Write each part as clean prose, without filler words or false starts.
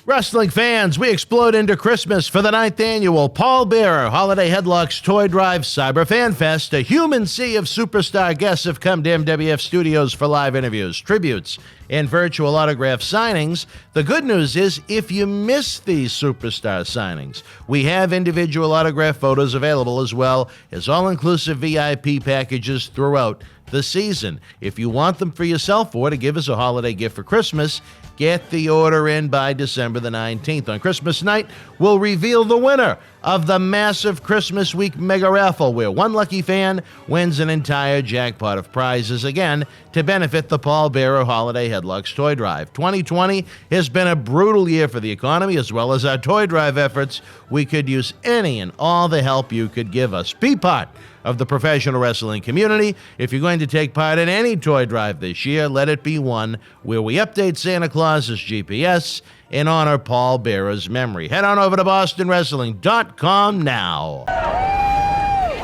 Wrestling fans, we explode into Christmas for the 9th annual Paul Bearer Holiday Headlocks Toy Drive Cyber Fan Fest. A human sea of superstar guests have come to MWF Studios for live interviews, tributes, and virtual autograph signings. The good news is, if you miss these superstar signings, we have individual autograph photos available as well as all-inclusive VIP packages throughout the season. If you want them for yourself or to give us a holiday gift for Christmas, get the order in by December the 19th. On Christmas night, we'll reveal the winner of the massive Christmas Week Mega Raffle, where one lucky fan wins an entire jackpot of prizes, again, to benefit the Paul Bearer Holiday Headlocks Toy Drive. 2020 has been a brutal year for the economy, as well as our toy drive efforts. We could use any and all the help you could give us. Be part of the professional wrestling community. If you're going to take part in any toy drive this year, let it be one where we update Santa Claus's GPS and honor Paul Bearer's memory. Head on over to BostonWrestling.com now.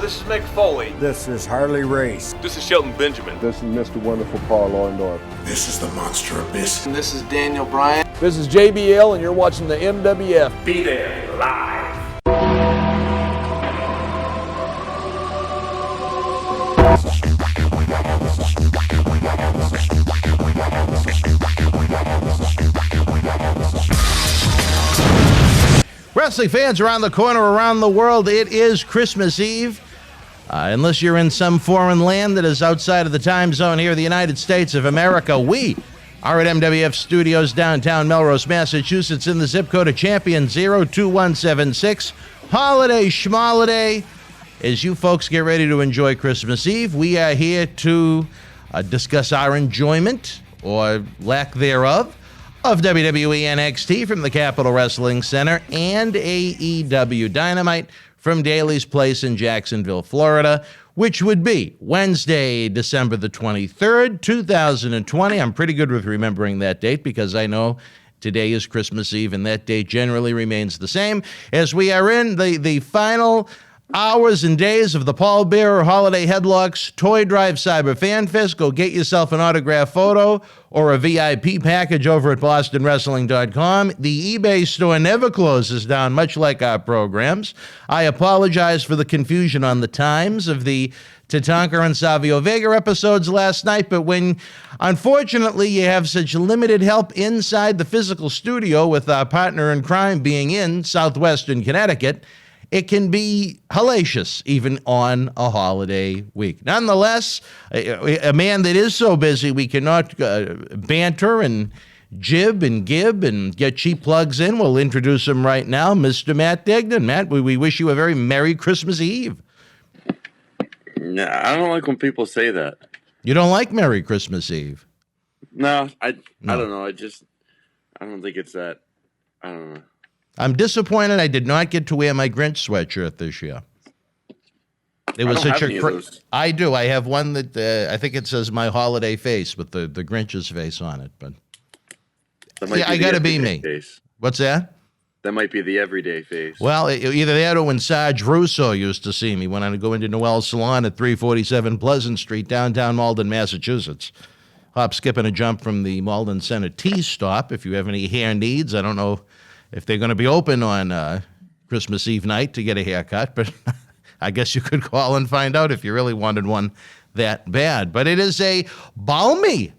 This is Mick Foley. This is Harley Race. This is Shelton Benjamin. This is Mr. Wonderful Paul Orndorff. This is the Monster Abyss. And this is Daniel Bryan. This is JBL, and you're watching the MWF. Be there live. Wrestling fans around the corner, around the world, it is Christmas Eve. Unless you're in some foreign land that is outside of the time zone here in the United States of America, we are at MWF Studios, downtown Melrose, Massachusetts, in the zip code of Champion 02176. Holiday schmoliday. As you folks get ready to enjoy Christmas Eve, we are here to discuss our enjoyment, or lack thereof, of WWE NXT from the Capitol Wrestling Center and AEW Dynamite from Daly's Place in Jacksonville, Florida, which would be Wednesday, December the 23rd, 2020. I'm pretty good with remembering that date because I know today is Christmas Eve, and that date generally remains the same, as we are in the final hours and days of the Paul Bearer Holiday Headlocks Toy Drive Cyber Fan Fest. Go get yourself an autograph photo or a VIP package over at BostonWrestling.com. The eBay store never closes down, much like our programs. I apologize for the confusion on the times of the Tatanka and Savio Vega episodes last night, but when, unfortunately, you have such limited help inside the physical studio, with our partner in crime being in southwestern Connecticut, it can be hellacious, even on a holiday week. Nonetheless, a man that is so busy we cannot banter and jib and gib and get cheap plugs in. We'll introduce him right now, Mr. Matt Degnan. Matt, we wish you a very Merry Christmas Eve. No, I don't like when people say that. You don't like Merry Christmas Eve? No, I don't know. I don't think it's that. I don't know. I'm disappointed I did not get to wear my Grinch sweatshirt this year. It was such a. I do. I have one that I think it says "My Holiday Face" with the Grinch's face on it. But yeah, I got to be me. Face. What's that? That might be the everyday face. Well, either that or when Sarge Russo used to see me when I go into Noel's Salon at 347 Pleasant Street, downtown Malden, Massachusetts. Hop, skip, and a jump from the Malden Center Tea Stop. If you have any hair needs, I don't know if they're going to be open on Christmas Eve night to get a haircut, but I guess you could call and find out if you really wanted one that bad. But it is a balmy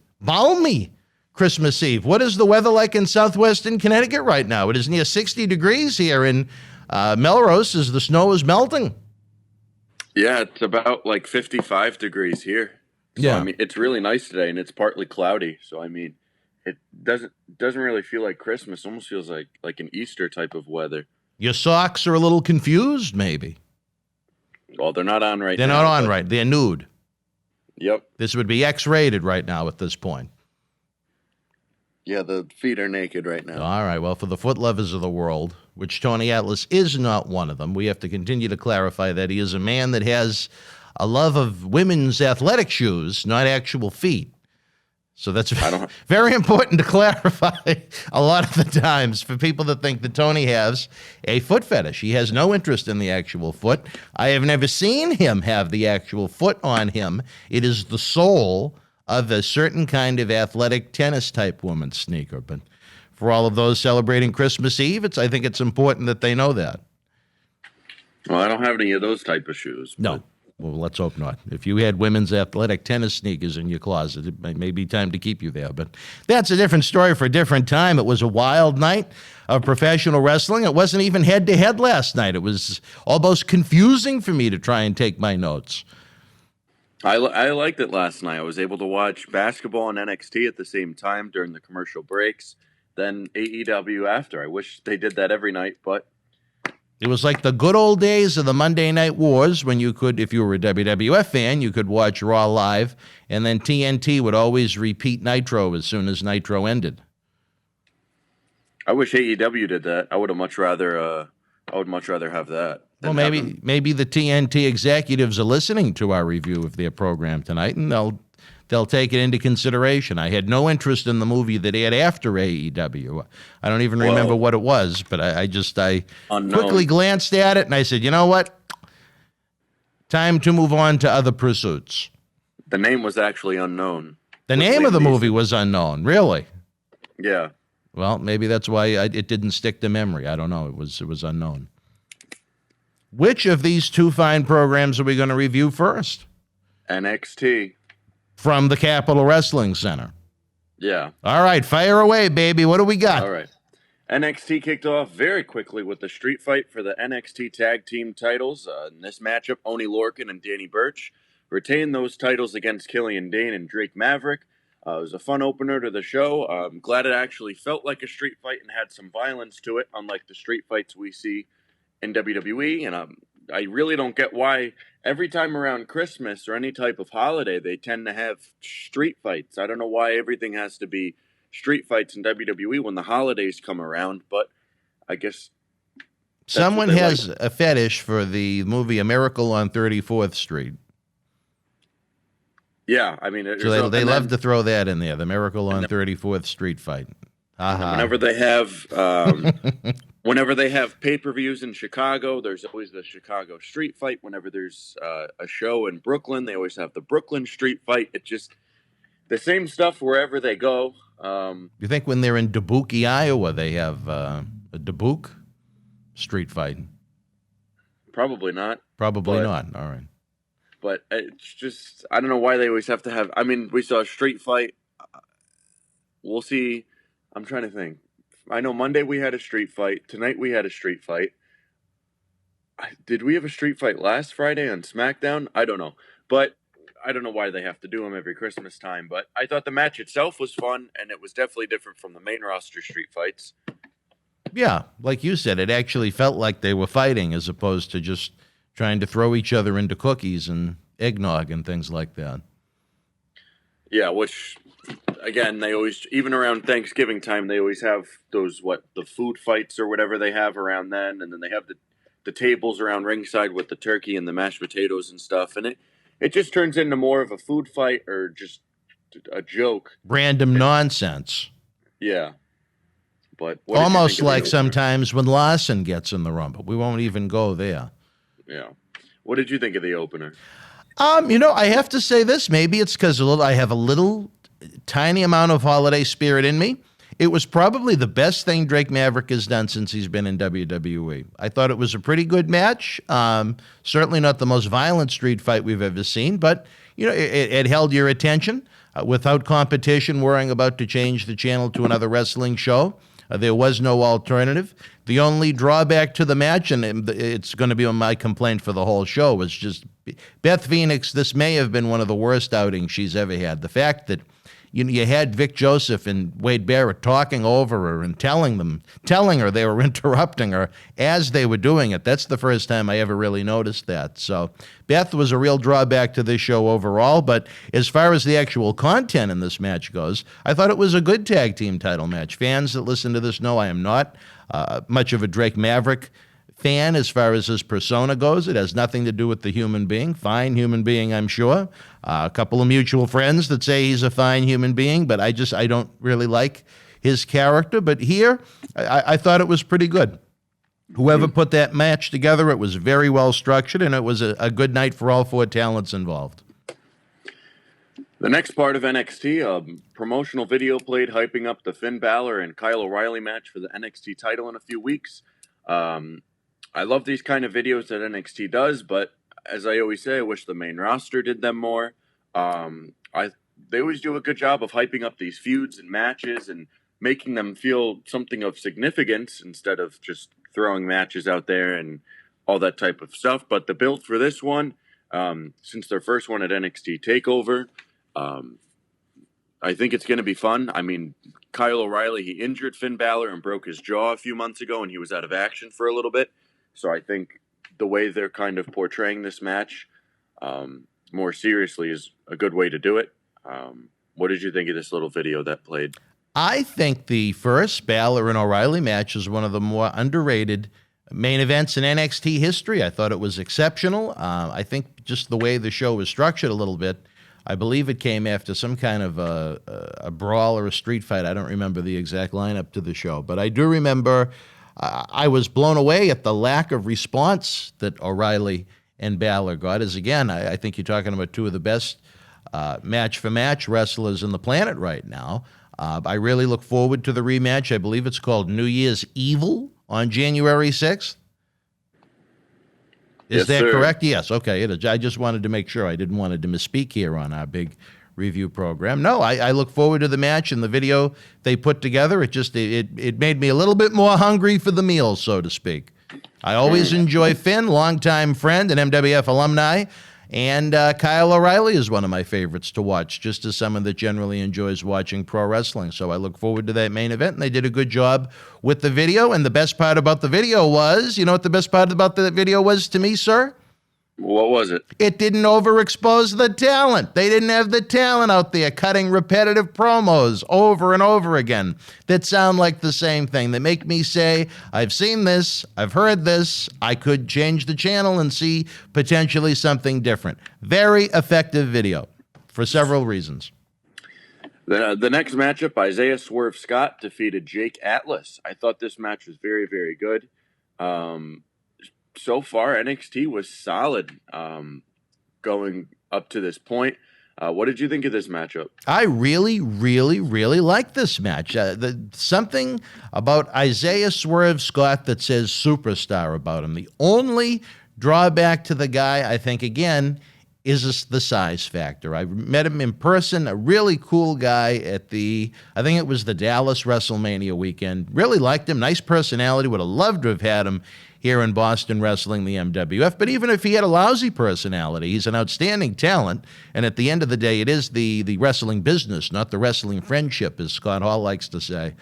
Christmas Eve. What is the weather like in southwestern Connecticut right now? It is near 60 degrees here in Melrose as the snow is melting. Yeah, it's about like 55 degrees here. So, yeah. I mean, it's really nice today, and it's partly cloudy. So, I mean, it doesn't really feel like Christmas. It almost feels like an Easter type of weather. Your socks are a little confused, maybe. Well, they're not on right now. They're not on right. They're nude. Yep. This would be X-rated right now at this point. Yeah, the feet are naked right now. All right. Well, for the foot lovers of the world, which Tony Atlas is not one of them, we have to continue to clarify that he is a man that has a love of women's athletic shoes, not actual feet. So that's very important to clarify a lot of the times for people that think that Tony has a foot fetish. He has no interest in the actual foot. I have never seen him have the actual foot on him. It is the sole of a certain kind of athletic tennis-type woman's sneaker. But for all of those celebrating Christmas Eve. I think it's important that they know that. Well, I don't have any of those type of shoes. No. Well, let's hope not. If you had women's athletic tennis sneakers in your closet, it may be time to keep you there. But that's a different story for a different time. It was a wild night of professional wrestling. It wasn't even head-to-head last night. It was almost confusing for me to try and take my notes. I liked it last night. I was able to watch basketball and NXT at the same time during the commercial breaks, then AEW after. I wish they did that every night, but it was like the good old days of the Monday Night Wars when you could, if you were a WWF fan, you could watch Raw live, and then TNT would always repeat Nitro as soon as Nitro ended. I wish AEW did that. I would much rather have that. Well, maybe the TNT executives are listening to our review of their program tonight, and they'll take it into consideration. I had no interest in the movie that aired after AEW. I don't even remember what it was, but I quickly glanced at it, and I said, you know what? Time to move on to other pursuits. The name was actually unknown. The name of the movie was unknown, really? Yeah. Well, maybe that's why it didn't stick to memory. I don't know. It was unknown. Which of these two fine programs are we going to review first? NXT. From the Capitol Wrestling Center. Yeah. All right, fire away, baby. What do we got? All right. NXT kicked off very quickly with the street fight for the NXT Tag Team titles. In this matchup, Oney Lorcan and Danny Burch retained those titles against Killian Dane and Drake Maverick. It was a fun opener to the show. I'm glad it actually felt like a street fight and had some violence to it, unlike the street fights we see in WWE. And I really don't get why every time around Christmas or any type of holiday, they tend to have street fights. I don't know why everything has to be street fights in WWE when the holidays come around, but I guess someone has a fetish for the movie A Miracle on 34th Street. Yeah, I mean, so they love to throw that in there. The Miracle on 34th Street fight. Whenever they have pay-per-views in Chicago, there's always the Chicago street fight. Whenever there's a show in Brooklyn, they always have the Brooklyn street fight. It's just the same stuff wherever they go. You think when they're in Dubuque, Iowa, they have a Dubuque street fight? Probably not. Probably not. All right. But it's just, I don't know why they always have to have, I mean, we saw a street fight. We'll see. I'm trying to think. I know Monday we had a street fight. Tonight we had a street fight. Did we have a street fight last Friday on SmackDown? I don't know. But I don't know why they have to do them every Christmas time. But I thought the match itself was fun, and it was definitely different from the main roster street fights. Yeah, like you said, it actually felt like they were fighting as opposed to just trying to throw each other into cookies and eggnog and things like that. Yeah, which, again, they always, even around Thanksgiving time, they always have those, the food fights or whatever they have around then. And then they have the tables around ringside with the turkey and the mashed potatoes and stuff. And it just turns into more of a food fight or just a joke. Random nonsense. Yeah. But almost like sometimes when Lawson gets in the Rumble. We won't even go there. Yeah. What did you think of the opener? I have to say this. Maybe it's because I have a little tiny amount of holiday spirit in me. It was probably the best thing Drake Maverick has done since he's been in WWE. I thought it was a pretty good match. Certainly not the most violent street fight we've ever seen, but it held your attention without competition worrying about to change the channel to another wrestling show. There was no alternative. The only drawback to the match, and it's going to be my complaint for the whole show, was just Beth Phoenix. This may have been one of the worst outings she's ever had. The fact that you had Vic Joseph and Wade Barrett talking over her and telling her they were interrupting her as they were doing it. That's the first time I ever really noticed that. So Beth was a real drawback to this show overall, but as far as the actual content in this match goes, I thought it was a good tag team title match. Fans that listen to this know I am not much of a Drake Maverick fan as far as his persona goes. It has nothing to do with the human being. Fine human being, I'm sure. A couple of mutual friends that say he's a fine human being, but I don't really like his character. But here, I thought it was pretty good. Whoever put that match together, it was very well structured, and it was a good night for all four talents involved. The next part of NXT, a promotional video played hyping up the Finn Balor and Kyle O'Reilly match for the NXT title in a few weeks. I love these kind of videos that NXT does, but as I always say, I wish the main roster did them more. They always do a good job of hyping up these feuds and matches and making them feel something of significance instead of just throwing matches out there and all that type of stuff. But the build for this one, since their first one at NXT TakeOver, I think it's going to be fun. I mean, Kyle O'Reilly, he injured Finn Balor and broke his jaw a few months ago, and he was out of action for a little bit. So I think the way they're kind of portraying this match more seriously is a good way to do it. What did you think of this little video that played? I think the first Balor and O'Reilly match is one of the more underrated main events in NXT history. I thought it was exceptional. I think just the way the show was structured a little bit, I believe it came after some kind of a brawl or a street fight. I don't remember the exact lineup to the show, but I do remember I was blown away at the lack of response that O'Reilly and Balor got. As again, I think you're talking about two of the best match-for-match wrestlers in the planet right now. I really look forward to the rematch. I believe it's called New Year's Evil on January 6th. Is that correct? Yes. Okay. It is. I just wanted to make sure. I didn't want to misspeak here on our big review program. No, I look forward to the match and the video they put together. It made me a little bit more hungry for the meal, so to speak. I always enjoy Finn, longtime friend and MWF alumni, and Kyle O'Reilly is one of my favorites to watch, just as someone that generally enjoys watching pro wrestling. So I look forward to that main event, and they did a good job with the video. And the best part about the video was, you know what the best part about the video was to me, sir? What was it? It didn't overexpose the talent. They didn't have the talent out there cutting repetitive promos over and over again that sound like the same thing, that make me say, I've seen this, I've heard this, I could change the channel and see potentially something different. Very effective video for several reasons. The next matchup, Isaiah Swerve Scott defeated Jake Atlas. I thought this match was very, very good. So far, NXT was solid going up to this point. What did you think of this matchup? I really, really, really like this match. Something about Isaiah Swerve Scott that says superstar about him. The only drawback to the guy, I think, again, is the size factor. I met him in person, a really cool guy at I think it was the Dallas WrestleMania weekend. Really liked him, nice personality, would have loved to have had him here in Boston wrestling the MWF. But even if he had a lousy personality, he's an outstanding talent. And at the end of the day, it is the wrestling business, not the wrestling friendship, as Scott Hall likes to say.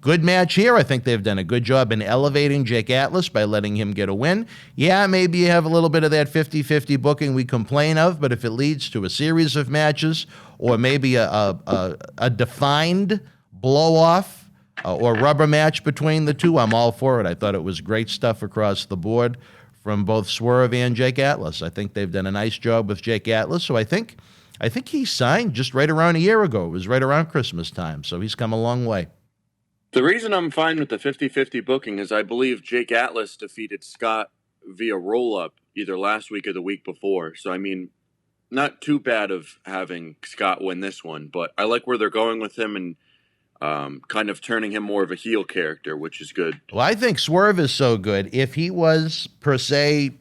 Good match here. I think they've done a good job in elevating Jake Atlas by letting him get a win. Yeah, maybe you have a little bit of that 50-50 booking we complain of, but if it leads to a series of matches or maybe a defined blow-off or rubber match between the two, I'm all for it. I thought it was great stuff across the board from both Swerve and Jake Atlas. I think they've done a nice job with Jake Atlas, so I think he signed just right around a year ago. It was right around Christmas time, so he's come a long way. The reason I'm fine with the 50-50 booking is I believe Jake Atlas defeated Scott via roll-up either last week or the week before. So, I mean, not too bad of having Scott win this one, but I like where they're going with him and kind of turning him more of a heel character, which is good. Well, I think Swerve is so good. If he was, per se,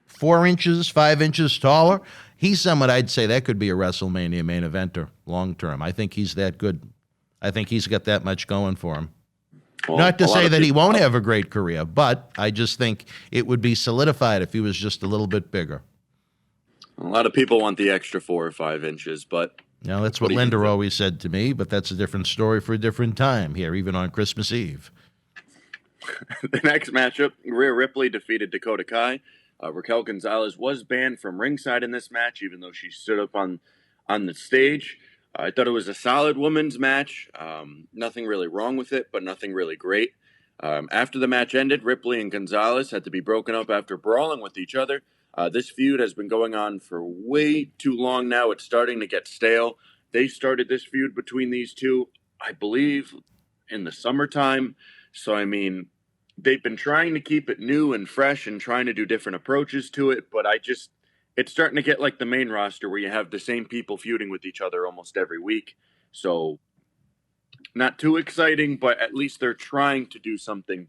4 inches, 5 inches taller, he's someone I'd say that could be a WrestleMania main eventer long term. I think he's that good. I think he's got that much going for him. Well, not to say that he won't have a great career, but I just think it would be solidified if he was just a little bit bigger. A lot of people want the extra 4 or 5 inches, but... No, that's what Linda always said to me, but that's a different story for a different time here, even on Christmas Eve. The next matchup, Rhea Ripley defeated Dakota Kai. Raquel Gonzalez was banned from ringside in this match, even though she stood up on the stage. I thought it was a solid women's match. Nothing really wrong with it, but nothing really great. After the match ended, Ripley and Gonzalez had to be broken up after brawling with each other. This feud has been going on for way too long now. It's starting to get stale. They started this feud between these two, I believe, in the summertime. So, I mean, they've been trying to keep it new and fresh and trying to do different approaches to it, but it's starting to get like the main roster where you have the same people feuding with each other almost every week. So not too exciting, but at least they're trying to do something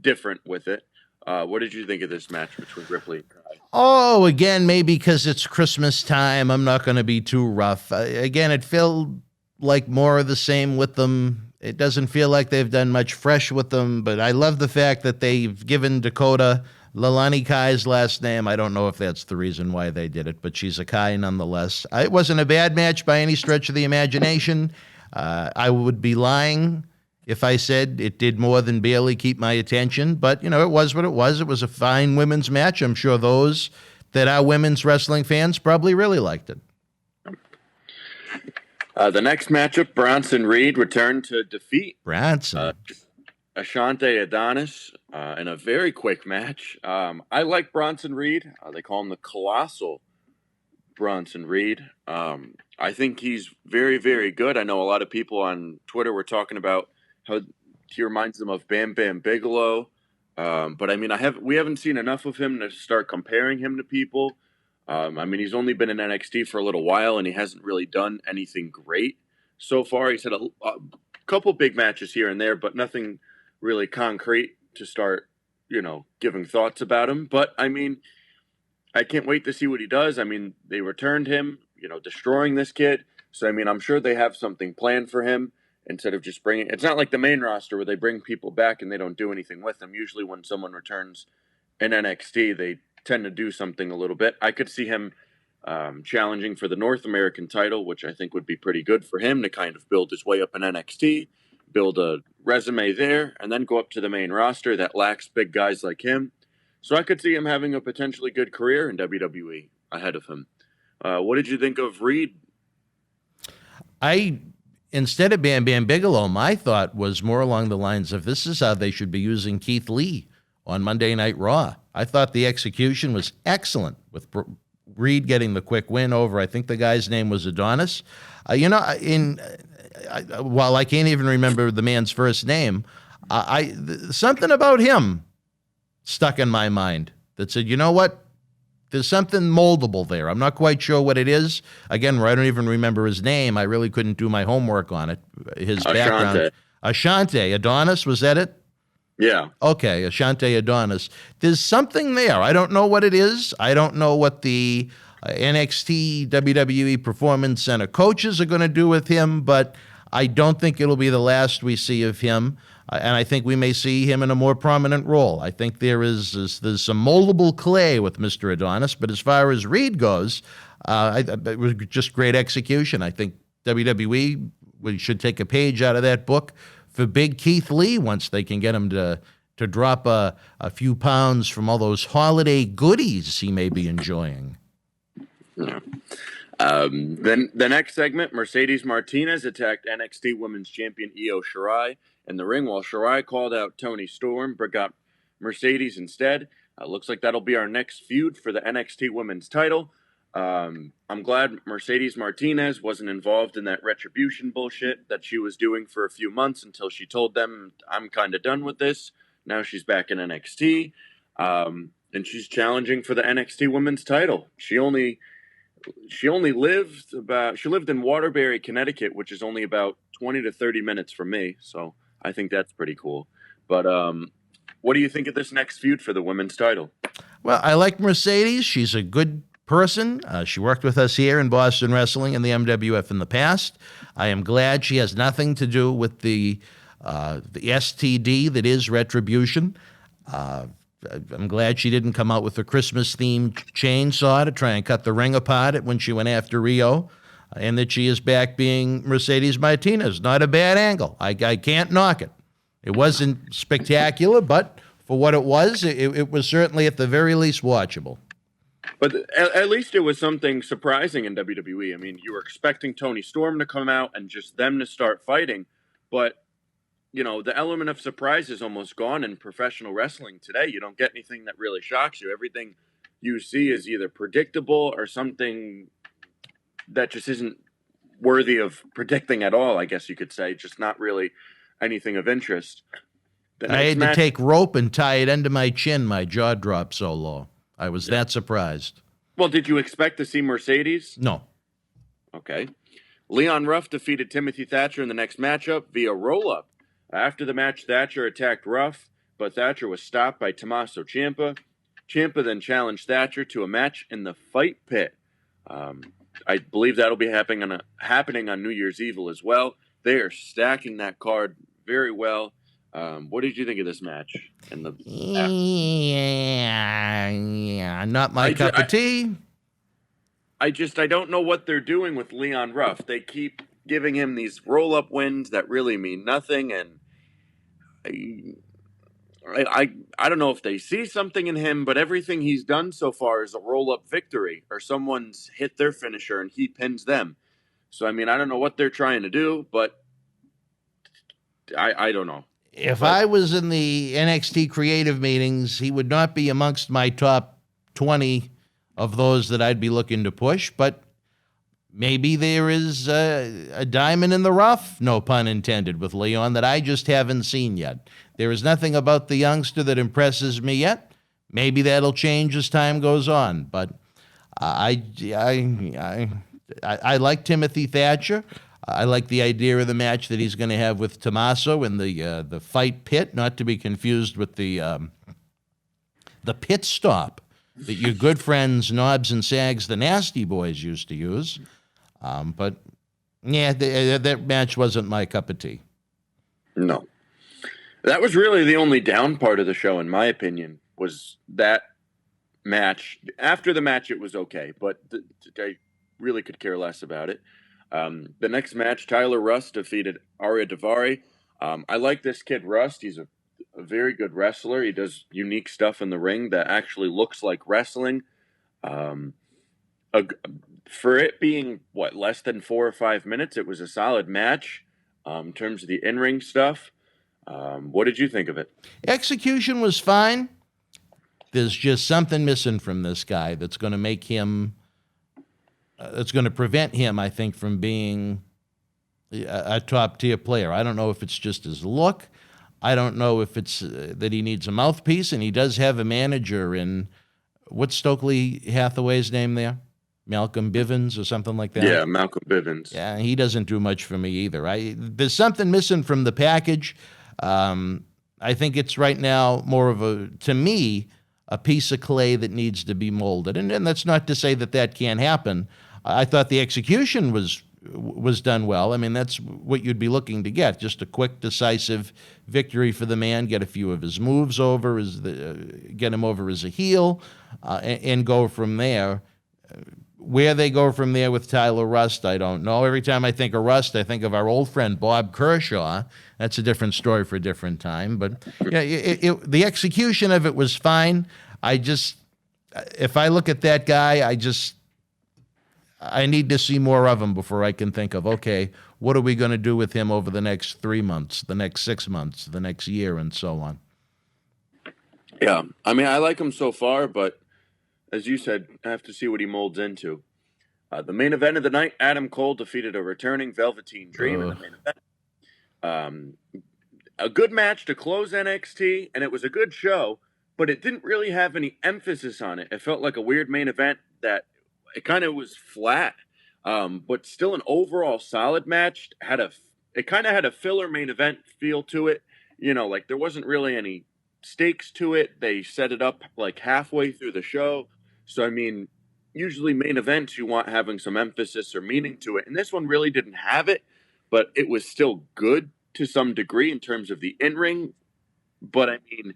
different with it. What did you think of this match between Ripley and Shirai? Oh, again, maybe because it's Christmas time, I'm not going to be too rough. Again, it felt like more of the same with them. It doesn't feel like they've done much fresh with them, but I love the fact that they've given Dakota Lalani Kai's last name. I don't know if that's the reason why they did it, but she's a Kai nonetheless. It wasn't a bad match by any stretch of the imagination. I would be lying if I said it did more than barely keep my attention, but, it was what it was. It was a fine women's match. I'm sure those that are women's wrestling fans probably really liked it. The next matchup, Bronson Reed returned to defeat Bronson. Ashante Adonis in a very quick match. I like Bronson Reed. They call him the Colossal Bronson Reed. I think he's very, very good. I know a lot of people on Twitter were talking about how he reminds them of Bam Bam Bigelow. But I mean, we haven't seen enough of him to start comparing him to people. I mean, he's only been in NXT for a little while, and he hasn't really done anything great so far. He's had a couple big matches here and there, but nothing really concrete to start, giving thoughts about him. But I mean, I can't wait to see what he does. I mean, they returned him, destroying this kid. So, I mean, I'm sure they have something planned for him instead of just bringing. It's not like the main roster where they bring people back and they don't do anything with them. Usually when someone returns in NXT, they tend to do something a little bit. I could see him challenging for the North American title, which I think would be pretty good for him to kind of build his way up in NXT, build a resume there, and then go up to the main roster that lacks big guys like him. So I could see him having a potentially good career in WWE ahead of him. What did you think of Reed? Instead of Bam Bam Bigelow, my thought was more along the lines of this is how they should be using Keith Lee on Monday Night Raw. I thought the execution was excellent with Reed getting the quick win over, I think the guy's name was Adonis. While I can't even remember the man's first name, something about him stuck in my mind that said, you know what? There's something moldable there. I'm not quite sure what it is. Again, I don't even remember his name. I really couldn't do my homework on it. His background. Ashante. Adonis, was that it? Yeah. Okay, Ashante Adonis. There's something there. I don't know what it is. I don't know what the NXT WWE Performance Center coaches are going to do with him, but I don't think it'll be the last we see of him. And I think we may see him in a more prominent role. I think there's some moldable clay with Mr. Adonis, but as far as Reed goes, it was just great execution. I think WWE should take a page out of that book for Big Keith Lee once they can get him to drop a few pounds from all those holiday goodies he may be enjoying. Yeah. Then the next segment, Mercedes Martinez attacked NXT Women's Champion Io Shirai in the ring while Shirai called out Toni Storm, but got Mercedes instead. Looks like that'll be our next feud for the NXT Women's title. I'm glad Mercedes Martinez wasn't involved in that retribution bullshit that she was doing for a few months until she told them, I'm kind of done with this. Now she's back in NXT, and she's challenging for the NXT Women's title. She lived in Waterbury, Connecticut, which is only about 20 to 30 minutes from me. So I think that's pretty cool. But what do you think of this next feud for the women's title? Well, I like Mercedes. She's a good person. She worked with us here in Boston Wrestling and the MWF in the past. I am glad she has nothing to do with the STD that is retribution. I'm glad she didn't come out with a Christmas-themed chainsaw to try and cut the ring apart when she went after Rio, and that she is back being Mercedes Martinez. Not a bad angle. I can't knock it. It wasn't spectacular, but for what it was certainly at the very least watchable. But at least it was something surprising in WWE. I mean, you were expecting Toni Storm to come out and just them to start fighting, but the element of surprise is almost gone in professional wrestling today. You don't get anything that really shocks you. Everything you see is either predictable or something that just isn't worthy of predicting at all, I guess you could say. Just not really anything of interest. I had to take rope and tie it under my chin. My jaw dropped so low. I was that surprised. Well, did you expect to see Mercedes? No. Okay. Leon Ruff defeated Timothy Thatcher in the next matchup via roll-up. After the match, Thatcher attacked Ruff, but Thatcher was stopped by Tommaso Ciampa. Ciampa then challenged Thatcher to a match in the Fight Pit. I believe that'll be happening on New Year's Eve as well. They are stacking that card very well. What did you think of this match? Yeah, not my cup of tea. I don't know what they're doing with Leon Ruff. They keep giving him these roll-up wins that really mean nothing, and I don't know if they see something in him, but everything he's done so far is a roll-up victory, or someone's hit their finisher and he pins them. So, I mean, I don't know what they're trying to do, but I don't know. If I was in the NXT creative meetings, he would not be amongst my top 20 of those that I'd be looking to push, but maybe there is a diamond in the rough, no pun intended, with Leon that I just haven't seen yet. There is nothing about the youngster that impresses me yet. Maybe that'll change as time goes on, but I like Timothy Thatcher. I like the idea of the match that he's going to have with Tommaso in the Fight Pit, not to be confused with the pit stop that your good friends Knobs and Sags, the Nasty Boys, used to use. But, yeah, that match wasn't my cup of tea. No. That was really the only down part of the show, in my opinion, was that match. After the match, it was okay, but I really could care less about it. The next match, Tyler Rust defeated Arya Daivari. I like this kid, Rust. He's a very good wrestler. He does unique stuff in the ring that actually looks like wrestling. For it being, less than 4 or 5 minutes, it was a solid match in terms of the in-ring stuff. What did you think of it? Execution was fine. There's just something missing from this guy that's going to make him... it's going to prevent him, I think, from being a top-tier player. I don't know if it's just his look. I don't know if it's that he needs a mouthpiece, and he does have a manager in, what's Stokely Hathaway's name there? Malcolm Bivens or something like that? Yeah, Malcolm Bivens. Yeah, he doesn't do much for me either. There's something missing from the package. I think it's right now more of to me, a piece of clay that needs to be molded. And that's not to say that can't happen. I thought the execution was done well. I mean, that's what you'd be looking to get, just a quick, decisive victory for the man, get a few of his moves over, get him over as a heel, and go from there. Where they go from there with Tyler Rust, I don't know. Every time I think of Rust, I think of our old friend Bob Kershaw. That's a different story for a different time. But yeah, the execution of it was fine. If I look at that guy, I need to see more of him before I can think of, okay, what are we going to do with him over the next 3 months, the next 6 months, the next year, and so on. Yeah, I mean, I like him so far, but as you said, I have to see what he molds into. The main event of the night, Adam Cole defeated a returning Velveteen Dream in the main event. A good match to close NXT, and it was a good show, but it didn't really have any emphasis on it. It felt like a weird main event that it kind of was flat, but still an overall solid match. It kind of had a filler main event feel to it. You know, like there wasn't really any stakes to it. They set it up like halfway through the show. So, I mean, usually main events, you want having some emphasis or meaning to it. And this one really didn't have it, but it was still good to some degree in terms of the in-ring. But, I mean,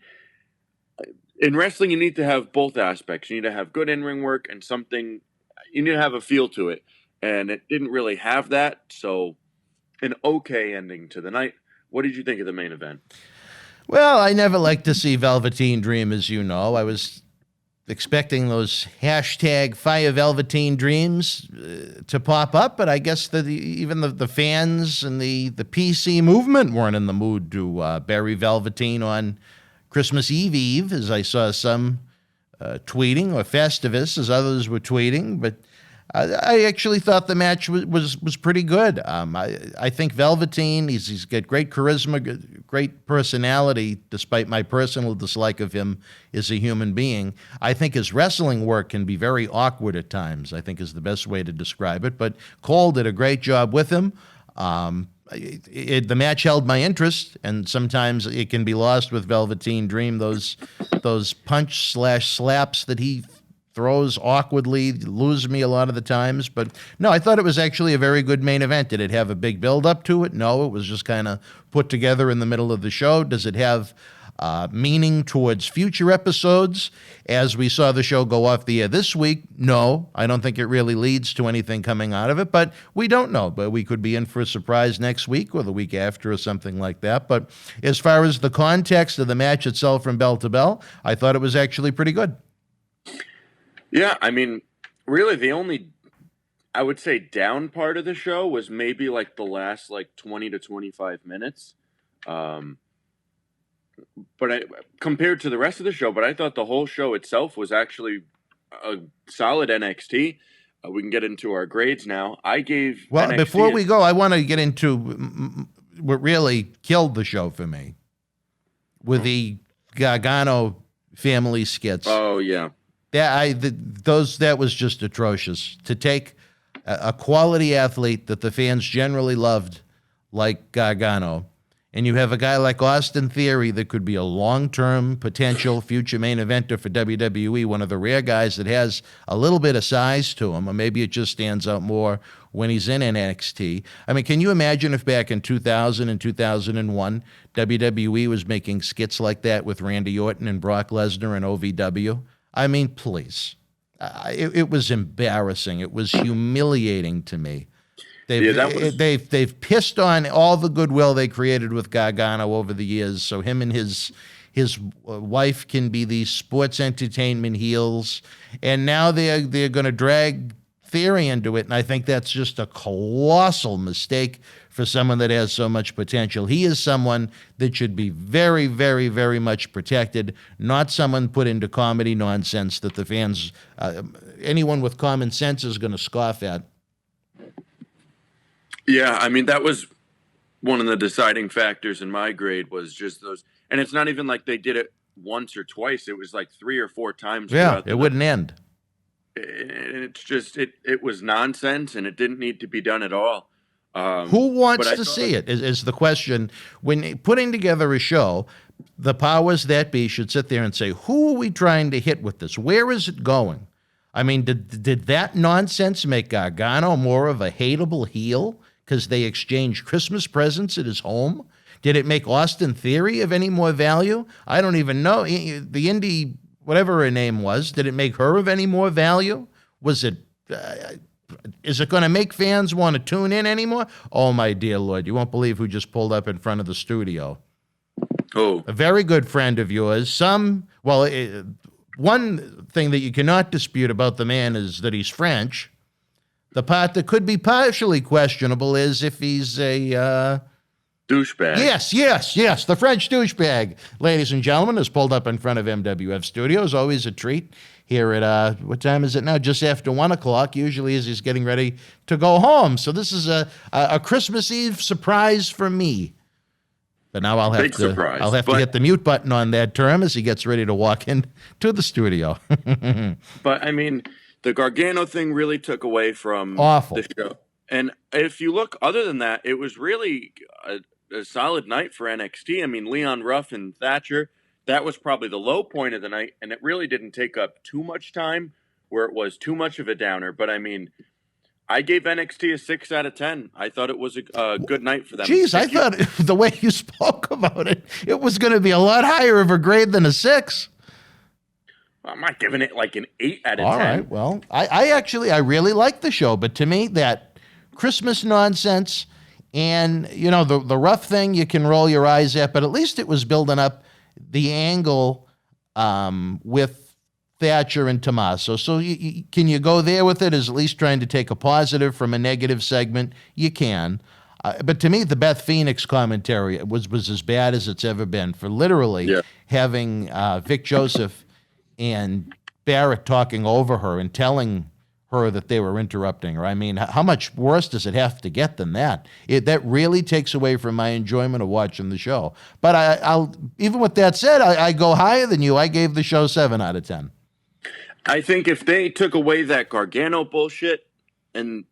in wrestling, you need to have both aspects. You need to have good in-ring work and something, you need to have a feel to it. And it didn't really have that. So, an okay ending to the night. What did you think of the main event? Well, I never like to see Velveteen Dream, as you know. I was expecting those hashtag Fire Velveteen Dreams to pop up, but I guess that even the fans and the PC movement weren't in the mood to bury Velveteen on Christmas Eve, as I saw some tweeting, or Festivus, as others were tweeting. But I actually thought the match was pretty good. I think Velveteen, he's got great charisma, great personality, despite my personal dislike of him as a human being. I think his wrestling work can be very awkward at times, I think is the best way to describe it. But Cole did a great job with him. The match held my interest, and sometimes it can be lost with Velveteen Dream. Those punch/slaps that he throws awkwardly lose me a lot of the times. But no, I thought it was actually a very good main event. Did it have a big build up to it? No, it was just kind of put together in the middle of the show. Does it have meaning towards future episodes as we saw the show go off the air this week? No, I don't think it really leads to anything coming out of it, but we don't know. But we could be in for a surprise next week or the week after or something like that. But as far as the context of the match itself from bell to bell, I thought it was actually pretty good. Yeah, I mean, really the only, I would say, down part of the show was maybe like the last 20 to 25 minutes. Compared to the rest of the show, but I thought the whole show itself was actually a solid NXT. We can get into our grades now. I gave NXT before we go, I want to get into what really killed the show for me with the Gargano family skits. Oh yeah. That was just atrocious. To take a quality athlete that the fans generally loved, like Gargano, and you have a guy like Austin Theory that could be a long-term potential future main eventer for WWE, one of the rare guys that has a little bit of size to him, or maybe it just stands out more when he's in NXT. I mean, can you imagine if back in 2000 and 2001, WWE was making skits like that with Randy Orton and Brock Lesnar and OVW? I mean, please. It was embarrassing. It was humiliating to me. They've pissed on all the goodwill they created with Gargano over the years, so him and his wife can be these sports entertainment heels, and now they're going to drag Theory into it, and I think that's just a colossal mistake for someone that has so much potential. He is someone that should be very, very, very much protected, not someone put into comedy nonsense that the fans, anyone with common sense is going to scoff at. Yeah, I mean, that was one of the deciding factors in my grade was just those. And it's not even like they did it once or twice. It was like 3 or 4 times. Yeah, it wouldn't end. And it's just, it was nonsense, and it didn't need to be done at all. Who wants to see it is the question. When putting together a show, the powers that be should sit there and say, who are we trying to hit with this? Where is it going? I mean, did that nonsense make Gargano more of a hateable heel because they exchanged Christmas presents at his home? Did it make Austin Theory of any more value? I don't even know. The indie, whatever her name was, did it make her of any more value? Was it... is it going to make fans want to tune in anymore? Oh, my dear Lord, you won't believe who just pulled up in front of the studio. Oh. A very good friend of yours. One thing that you cannot dispute about the man is that he's French. The part that could be partially questionable is if he's a... douchebag. Yes. The French douchebag, ladies and gentlemen, has pulled up in front of MWF Studios. Always a treat here at, what time is it now? Just after 1 o'clock, usually as he's getting ready to go home. So this is a Christmas Eve surprise for me. But now I'll have to hit the mute button on that term as he gets ready to walk into the studio. But, I mean, the Gargano thing really took away from the show. And if you look, other than that, it was really a solid night for NXT. I mean, Leon Ruff and Thatcher, that was probably the low point of the night, and it really didn't take up too much time where it was too much of a downer. But, I mean, I gave NXT a 6 out of 10. I thought it was a good night for them. Jeez, I thought the way you spoke about it, it was going to be a lot higher of a grade than a 6. I'm not giving it like an 8 out of 10. All right, well, I really like the show, but to me, that Christmas nonsense and, you know, the rough thing you can roll your eyes at, but at least it was building up the angle with Thatcher and Tommaso. So can you go there with it as at least trying to take a positive from a negative segment? You can. But to me, the Beth Phoenix commentary was as bad as it's ever been for literally having Vic Joseph and Barrett talking over her and telling her that they were interrupting her. I mean, how much worse does it have to get than that? That really takes away from my enjoyment of watching the show. But I'll even with that said, I go higher than you. I gave the show 7 out of 10. I think if they took away that Gargano bullshit and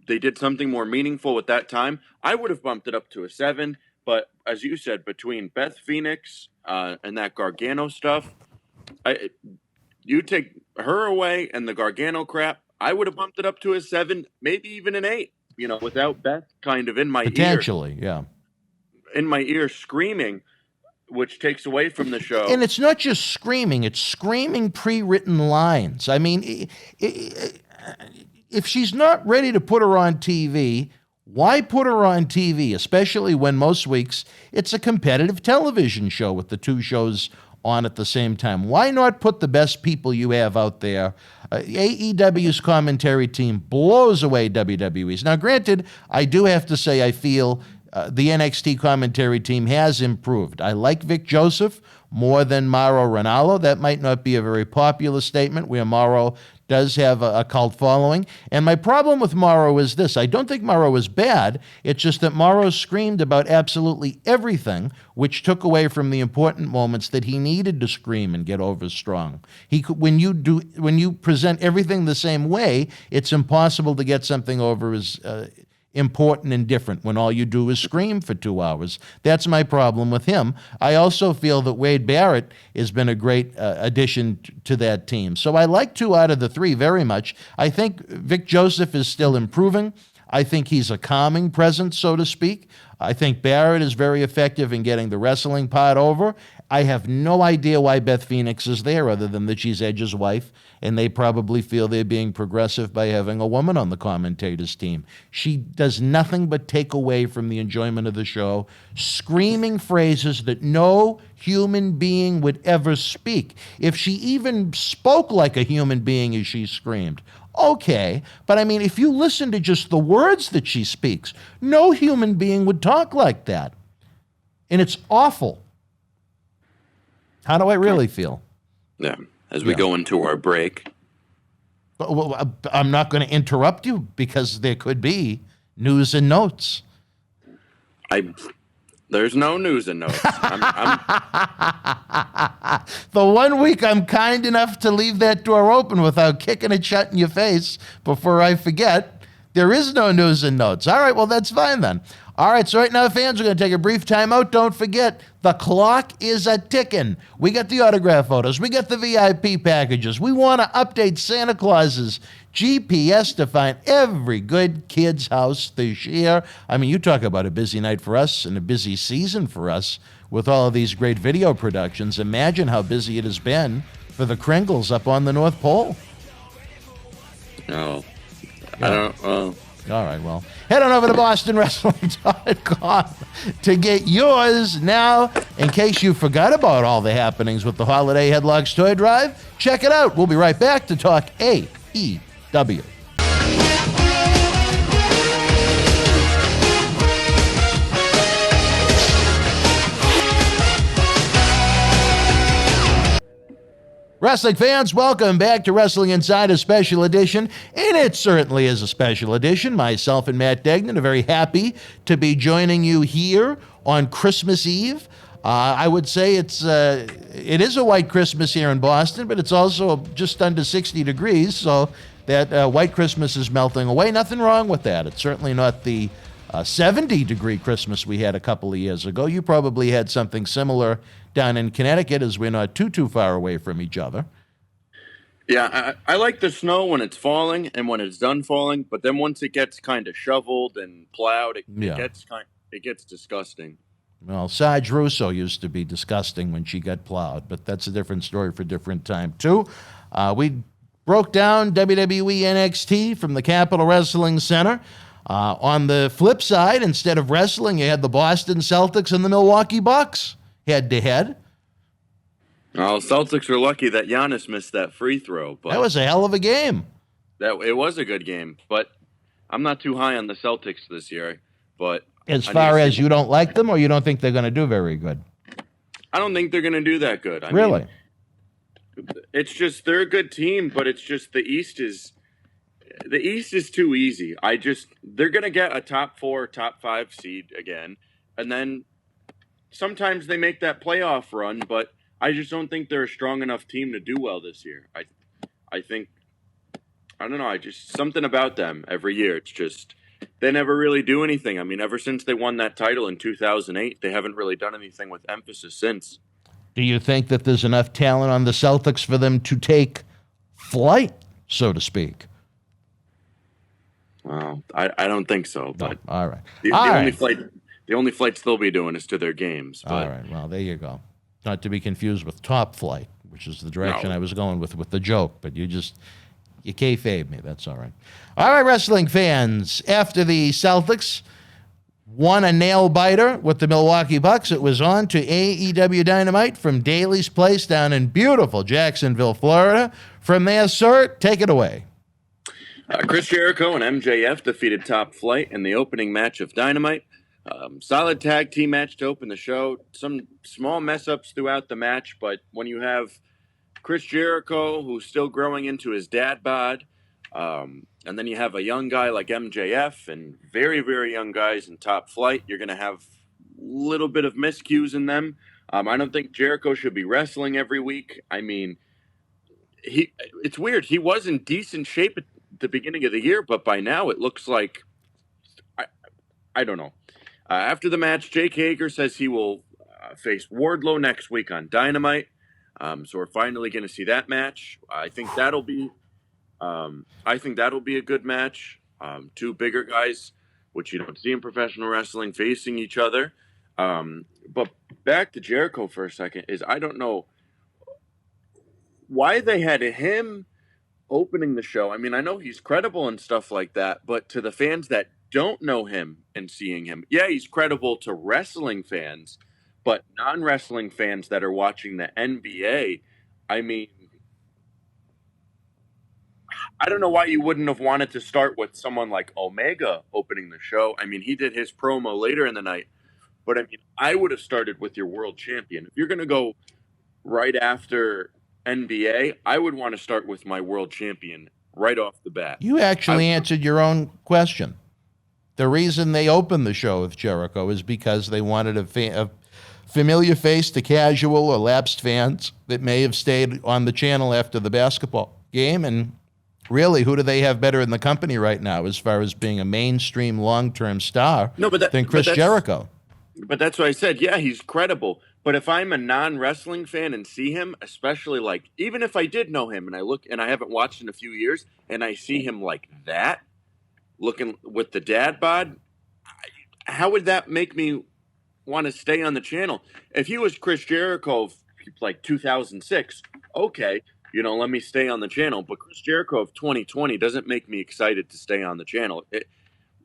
they did something more meaningful at that time, I would have bumped it up to a 7. But as you said, between Beth Phoenix and that Gargano stuff, you take her away and the Gargano crap, I would have bumped it up to a 7, maybe even an 8, without Beth kind of in my Potentially, ear. In my ear screaming, which takes away from the show. And it's not just screaming, it's screaming pre-written lines. I mean, if she's not ready to put her on TV, why put her on TV, especially when most weeks it's a competitive television show with the 2 shows on at the same time? Why not put the best people you have out there? AEW's commentary team blows away WWE's. Now, granted, I do have to say I feel the NXT commentary team has improved. I like Vic Joseph more than Mauro Ranallo. That might not be a very popular statement, where Mauro does have a cult following. And my problem with Mauro is this. I don't think Mauro is bad. It's just that Mauro screamed about absolutely everything, which took away from the important moments that he needed to scream and get over strong. When you present everything the same way, it's impossible to get something over as important and different when all you do is scream for 2 hours. That's my problem with him. I also feel that Wade Barrett has been a great addition to that team. So I like 2 out of the 3 very much. I think Vic Joseph is still improving. I think he's a calming presence, so to speak. I think Barrett is very effective in getting the wrestling part over. I have no idea why Beth Phoenix is there other than that she's Edge's wife, and they probably feel they're being progressive by having a woman on the commentators team. She does nothing but take away from the enjoyment of the show, screaming phrases that no human being would ever speak. If she even spoke like a human being as she screamed, okay, but I mean, if you listen to just the words that she speaks, no human being would talk like that. And it's awful. How do I really feel? Yeah, as we go into our break. Well, I'm not going to interrupt you because there could be news and notes. There's no news and notes. The one week I'm kind enough to leave that door open without kicking it shut in your face before I forget, there is no news and notes. All right, well, that's fine then. All right, so right now, fans, we're going to take a brief time out. Don't forget, the clock is a-ticking. We got the autograph photos. We got the VIP packages. We want to update Santa Claus's GPS to find every good kid's house this year. I mean, you talk about a busy night for us and a busy season for us with all of these great video productions. Imagine how busy it has been for the Kringles up on the North Pole. No. Yeah. I don't. All right, well, head on over to BostonWrestling.com to get yours now. In case you forgot about all the happenings with the Holiday Headlocks Toy Drive, check it out. We'll be right back to talk AEW. Wrestling fans, welcome back to Wrestling Insider Special Edition, and it certainly is a special edition. Myself and Matt Degnan are very happy to be joining you here on Christmas Eve. I would say it is a white Christmas here in Boston, but it's also just under 60 degrees, so that white Christmas is melting away. Nothing wrong with that. It's certainly not the 70-degree Christmas we had a couple of years ago. You probably had something similar down in Connecticut, as we're not too far away from each other. Yeah, I like the snow when it's falling and when it's done falling, but then once it gets kind of shoveled and plowed, it gets disgusting. Well, Sarge Russo used to be disgusting when she got plowed, but that's a different story for a different time, too. We broke down WWE NXT from the Capitol Wrestling Center. On the flip side, instead of wrestling, you had the Boston Celtics and the Milwaukee Bucks head-to-head. Well, Celtics are lucky that Giannis missed that free throw. But that was a hell of a game. It was a good game, but I'm not too high on the Celtics this year. But as far as you don't like them, or you don't think they're going to do very good? I don't think they're going to do that good. Really? It's just they're a good team, but it's just the East is the East is too easy. They're going to get a top 4, top 5 seed again. And then sometimes they make that playoff run, but I just don't think they're a strong enough team to do well this year. I think, I don't know, something about them every year. It's just, they never really do anything. I mean, ever since they won that title in 2008, they haven't really done anything with emphasis since. Do you think that there's enough talent on the Celtics for them to take flight, so to speak? Well, I don't think so. But all right. The only flights they'll be doing is to their games. But. All right. Well, there you go. Not to be confused with Top Flight, which is the direction I was going with the joke. But you kayfabe me. That's all right. All right, wrestling fans. After the Celtics won a nail-biter with the Milwaukee Bucks, it was on to AEW Dynamite from Daly's Place down in beautiful Jacksonville, Florida. From there, sir, take it away. Chris Jericho and MJF defeated Top Flight in the opening match of Dynamite. Solid tag team match to open the show. Some small mess-ups throughout the match, but when you have Chris Jericho, who's still growing into his dad bod, and then you have a young guy like MJF and very, very young guys in Top Flight, you're going to have a little bit of miscues in them. I don't think Jericho should be wrestling every week. I mean, it's weird. He was in decent shape at the beginning of the year, but by now it looks like, I don't know. After the match, Jake Hager says he will face Wardlow next week on Dynamite. So we're finally going to see that match. I think that'll be a good match. Two bigger guys, which you don't see in professional wrestling, facing each other. But back to Jericho for a second, I don't know why they had him opening the show. I mean, I know he's credible and stuff like that, but to the fans that don't know him and seeing him, yeah, he's credible to wrestling fans, but non-wrestling fans that are watching the NBA, I mean, I don't know why you wouldn't have wanted to start with someone like Omega opening the show. I mean, he did his promo later in the night, but I mean, I would have started with your world champion. If you're going to go right after NBA, I would want to start with my world champion right off the bat. You actually answered your own question. The reason they opened the show with Jericho is because they wanted a familiar face to casual or lapsed fans that may have stayed on the channel after the basketball game. And really, who do they have better in the company right now as far as being a mainstream long-term star than Chris Jericho? But that's what I said. Yeah, he's credible. But if I'm a non-wrestling fan and see him, especially like, even if I did know him and I look and I haven't watched in a few years and I see him like that, looking with the dad bod, how would that make me want to stay on the channel? If he was Chris Jericho of like 2006, okay, let me stay on the channel. But Chris Jericho of 2020 doesn't make me excited to stay on the channel.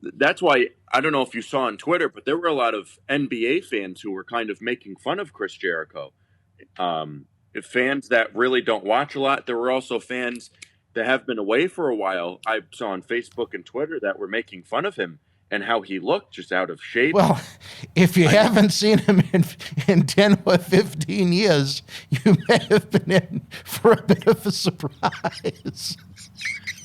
That's why, I don't know if you saw on Twitter, but there were a lot of NBA fans who were kind of making fun of Chris Jericho. Fans that really don't watch a lot. There were also fans that have been away for a while. I saw on Facebook and Twitter that were making fun of him and how he looked just out of shape. Well, if you haven't seen him in 10 or 15 years, you may have been in for a bit of a surprise.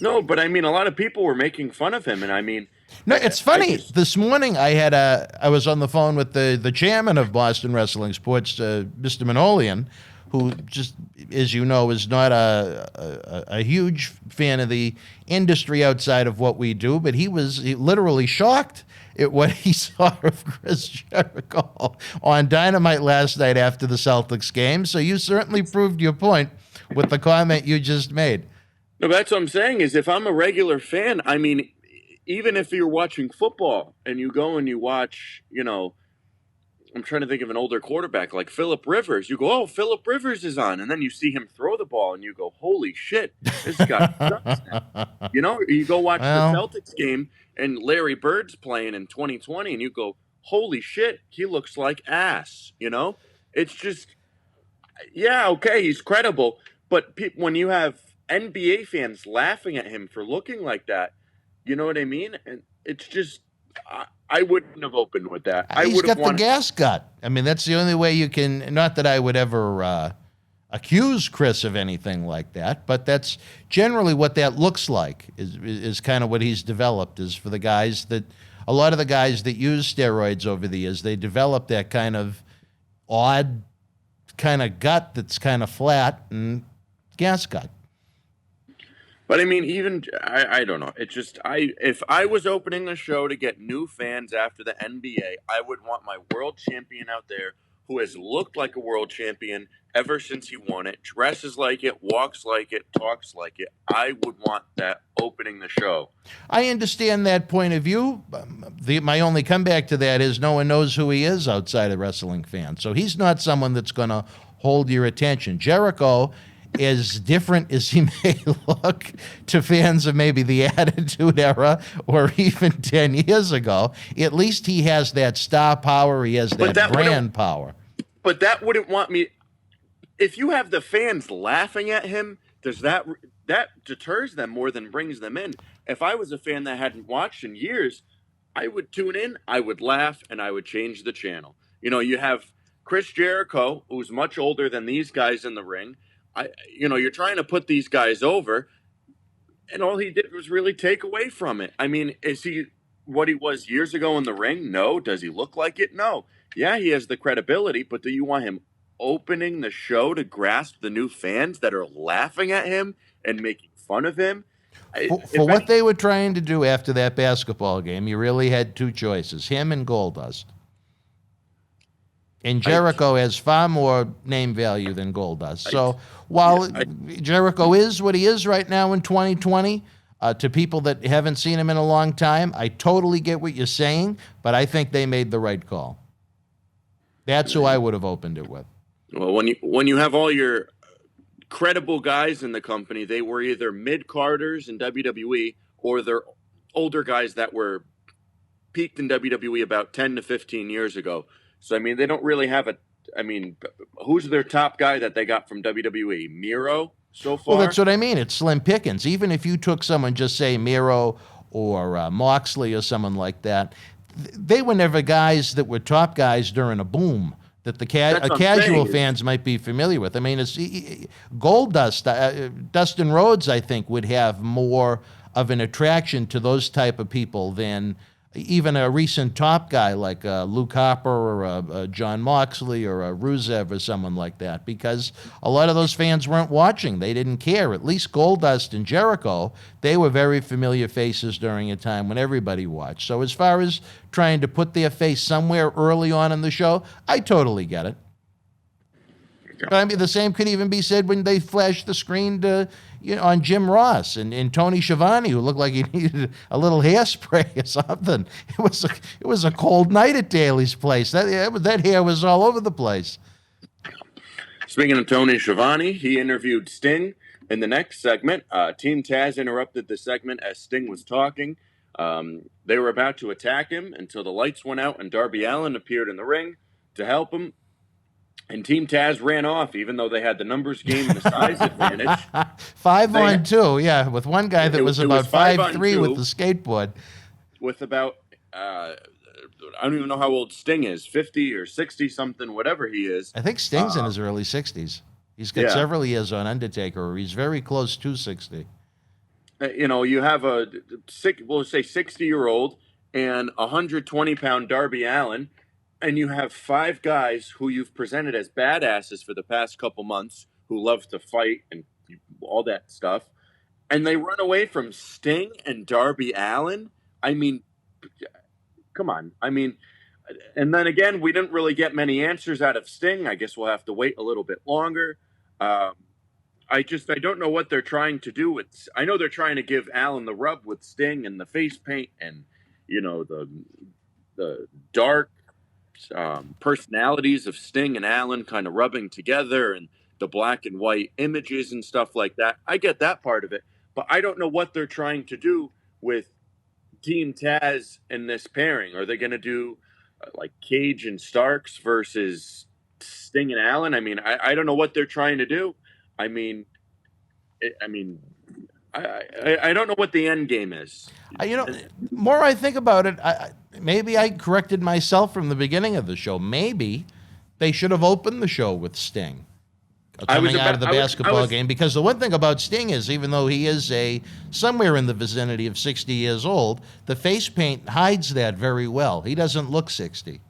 No, but I mean, a lot of people were making fun of him, and I mean... No, it's funny. This morning I was on the phone with the chairman of Boston Wrestling Sports, Mr. Manolian, who just, as you know, is not a huge fan of the industry outside of what we do, but he was literally shocked at what he saw of Chris Jericho on Dynamite last night after the Celtics game. So you certainly proved your point with the comment you just made. No, that's what I'm saying is if I'm a regular fan, I mean, even if you're watching football and you go and you watch, I'm trying to think of an older quarterback like Phillip Rivers. You go, oh, Phillip Rivers is on. And then you see him throw the ball and you go, holy shit, this guy sucks now. You go watch the Celtics game and Larry Bird's playing in 2020 and you go, holy shit, he looks like ass. It's just, yeah, okay, he's credible. But when you have NBA fans laughing at him for looking like that, you know what I mean? And it's just, I wouldn't have opened with that. He's got the gas gut. I mean, that's the only way you can, not that I would ever accuse Chris of anything like that, but that's generally what that looks like, is kind of what he's developed, is for the guys that, a lot of the guys that use steroids over the years, they develop that kind of odd kind of gut that's kind of flat and gas gut. But I mean, even I don't know. It's just if I was opening a show to get new fans after the NBA, I would want my world champion out there who has looked like a world champion ever since he won it, dresses like it, walks like it, talks like it. I would want that opening the show. I understand that point of view. My only comeback to that is no one knows who he is outside of wrestling fans. So he's not someone that's going to hold your attention. Jericho, as different as he may look to fans of maybe the Attitude Era or even 10 years ago, at least he has that star power. He has that brand power. But that wouldn't want me. If you have the fans laughing at him, does that deters them more than brings them in. If I was a fan that hadn't watched in years, I would tune in, I would laugh, and I would change the channel. You know, you have Chris Jericho, who's much older than these guys in the ring. You're trying to put these guys over, and all he did was really take away from it. I mean, is he what he was years ago in the ring? No. Does he look like it? No. Yeah, he has the credibility, but do you want him opening the show to grasp the new fans that are laughing at him and making fun of him? For what they were trying to do after that basketball game, you really had two choices, him and Goldust. And Jericho has far more name value than Goldust. So while Jericho is what he is right now in 2020, to people that haven't seen him in a long time, I totally get what you're saying, but I think they made the right call. That's who I would have opened it with. Well, when you have all your credible guys in the company, they were either mid-carders in WWE or they're older guys that were peaked in WWE about 10 to 15 years ago. So, I mean, they don't really have who's their top guy that they got from WWE? Miro so far? Well, that's what I mean. It's slim pickings. Even if you took someone, just say Miro or Moxley or someone like that, they were never guys that were top guys during a boom that the casual fans might be familiar with. I mean, it's Goldust, Dustin Rhodes, I think, would have more of an attraction to those type of people than even a recent top guy like Luke Harper or John Moxley or Rusev or someone like that, because a lot of those fans weren't watching. They didn't care. At least Goldust and Jericho, they were very familiar faces during a time when everybody watched. So as far as trying to put their face somewhere early on in the show, I totally get it. But I mean, the same could even be said when they flashed the screen to, on Jim Ross and Tony Schiavone, who looked like he needed a little hairspray or something. It was a cold night at Daly's place. That hair was all over the place. Speaking of Tony Schiavone, he interviewed Sting in the next segment. Team Taz interrupted the segment as Sting was talking. They were about to attack him until the lights went out and Darby Allin appeared in the ring to help him. And Team Taz ran off, even though they had the numbers game and the size advantage. 5-on-2, yeah, with one guy that was about 5'3" with the skateboard. With about, I don't even know how old Sting is, 50 or 60 something, whatever he is. I think Sting's in his early 60s. He's got several years on Undertaker. He's very close to 60. You have a, we'll say 60-year-old and 120-pound Darby Allin. And you have 5 guys who you've presented as badasses for the past couple months who love to fight and all that stuff. And they run away from Sting and Darby Allin. I mean, come on. I mean, and then again, we didn't really get many answers out of Sting. I guess we'll have to wait a little bit longer. I don't know what they're trying to do with. I know they're trying to give Allin the rub with Sting and the face paint and, the dark personalities of Sting and Allin kind of rubbing together and the black and white images and stuff like that. I get that part of it, but I don't know what they're trying to do with Team Taz in this pairing. Are they going to do like Cage and Starks versus Sting and Allin? I mean, I don't know what they're trying to do. I don't know what the end game is. More I think about it, maybe I corrected myself from the beginning of the show. Maybe they should have opened the show with Sting coming out of the basketball game. Because the one thing about Sting is, even though he is somewhere in the vicinity of 60 years old, the face paint hides that very well. He doesn't look 60.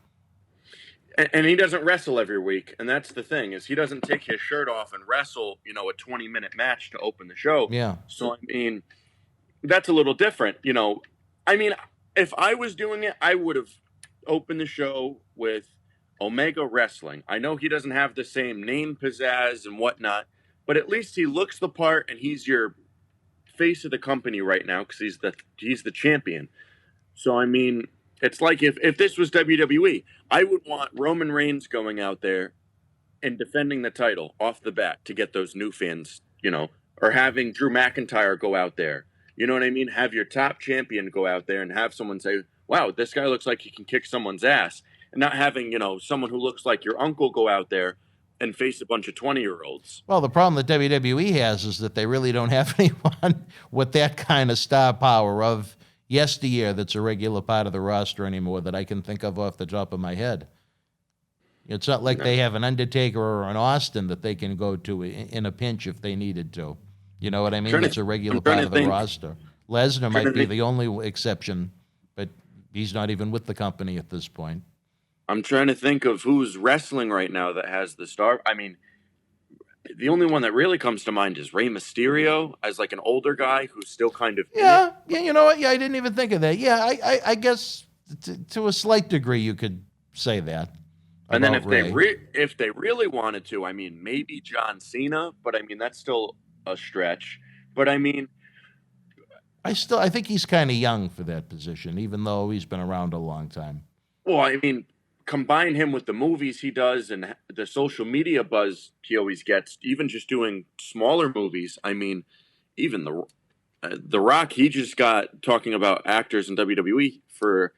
And he doesn't wrestle every week, and that's the thing, is he doesn't take his shirt off and wrestle, a 20-minute match to open the show. Yeah. So, I mean, that's a little different, I mean, if I was doing it, I would have opened the show with Omega Wrestling. I know he doesn't have the same name pizzazz and whatnot, but at least he looks the part, and he's your face of the company right now because he's the champion. So, I mean, it's like if this was WWE, I would want Roman Reigns going out there and defending the title off the bat to get those new fans, or having Drew McIntyre go out there. You know what I mean? Have your top champion go out there and have someone say, wow, this guy looks like he can kick someone's ass. And not having, someone who looks like your uncle go out there and face a bunch of 20-year-olds. Well, the problem that WWE has is that they really don't have anyone with that kind of star power of yesteryear that's a regular part of the roster anymore that I can think of off the top of my head. It's not like they have an Undertaker or an Austin that they can go to in a pinch if they needed to. You know what I mean? It's a regular part of the roster. Lesnar might be the only exception, but he's not even with the company at this point. I'm trying to think of who's wrestling right now that has the star. I mean, the only one that really comes to mind is Rey Mysterio as like an older guy who's still kind of yeah. You know what? Yeah, I didn't even think of that. Yeah, I guess to a slight degree you could say that. And then if they really wanted to, I mean, maybe John Cena, but I mean that's still a stretch. But I mean, I think he's kind of young for that position, even though he's been around a long time. Well, I mean, combine him with the movies he does and the social media buzz he always gets, even just doing smaller movies. I mean, even the Rock, he just got talking about actors in WWE for,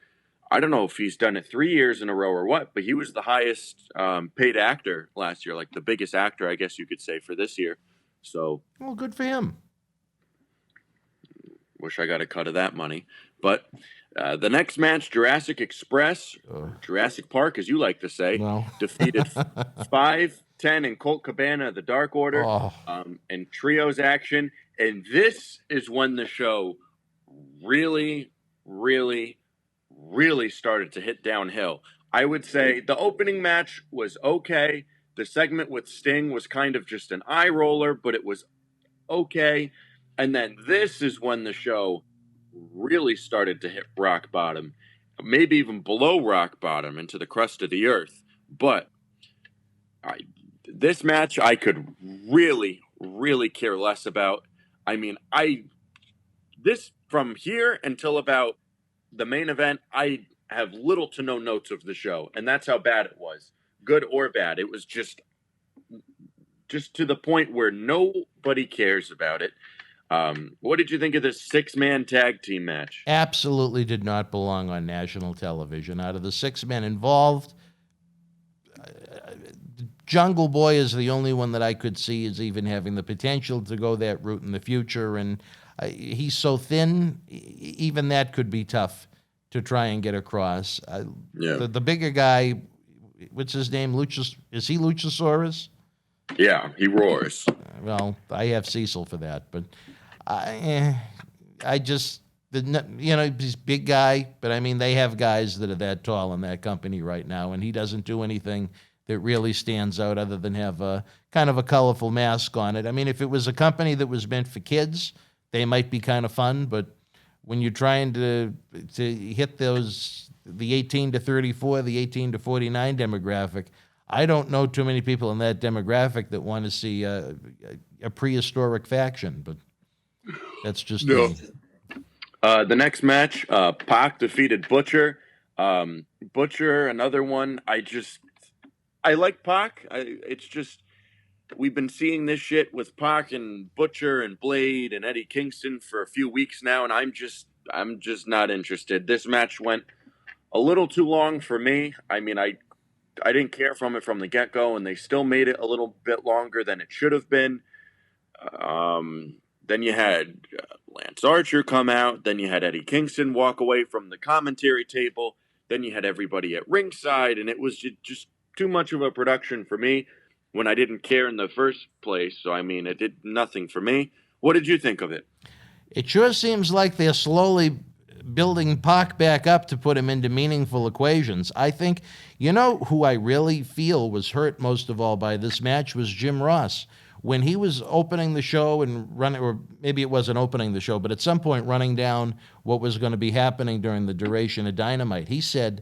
I don't know if he's done it 3 years in a row or what, but he was the highest paid actor last year, like the biggest actor, I guess you could say, for this year. So, well, good for him. Wish I got a cut of that money. But the next match, Jurassic Express, Jurassic Park, as you like to say, defeated 5, 10, and Colt Cabana, the Dark Order, and trios action. And this is when the show really, really, really started to hit downhill. I would say the opening match was okay. The segment with Sting was kind of just an eye roller, but it was okay. And then this is when the show really started to hit rock bottom, maybe even below rock bottom into the crust of the earth. But this match I could really, really care less about. I mean, this from here until about the main event, I have little to no notes of the show, and that's how bad it was, good or bad. It was just to the point where nobody cares about it. What did you think of this 6-man tag team match? Absolutely did not belong on national television. Out of the 6 men involved, Jungle Boy is the only one that I could see as even having the potential to go that route in the future. And he's so thin, even that could be tough to try and get across. The bigger guy, what's his name? Is he Luchasaurus? Yeah, he roars. Well, I have Cecil for that, but I just, he's a big guy, but I mean, they have guys that are that tall in that company right now, and he doesn't do anything that really stands out other than have a kind of a colorful mask on it. I mean, if it was a company that was meant for kids, they might be kind of fun, but when you're trying to hit the 18 to 34, the 18 to 49 demographic, I don't know too many people in that demographic that want to see a prehistoric faction, but that's just me. The next match, Pac defeated Butcher. Butcher, another one. I like Pac. It's just we've been seeing this shit with Pac and Butcher and Blade and Eddie Kingston for a few weeks now, and I'm just not interested. This match went a little too long for me. I mean, I didn't care from it from the get-go, and they still made it a little bit longer than it should have been. Then you had Lance Archer come out. Then you had Eddie Kingston walk away from the commentary table. Then you had everybody at ringside, and it was just too much of a production for me. when I didn't care in the first place. So, I mean, it did nothing for me. What did you think of it? It sure seems like they're slowly building Pac back up to put him into meaningful equations. I think, who I really feel was hurt most of all by this match was Jim Ross. When he was opening the show and running, or maybe it wasn't opening the show, but at some point running down what was going to be happening during the duration of Dynamite, he said,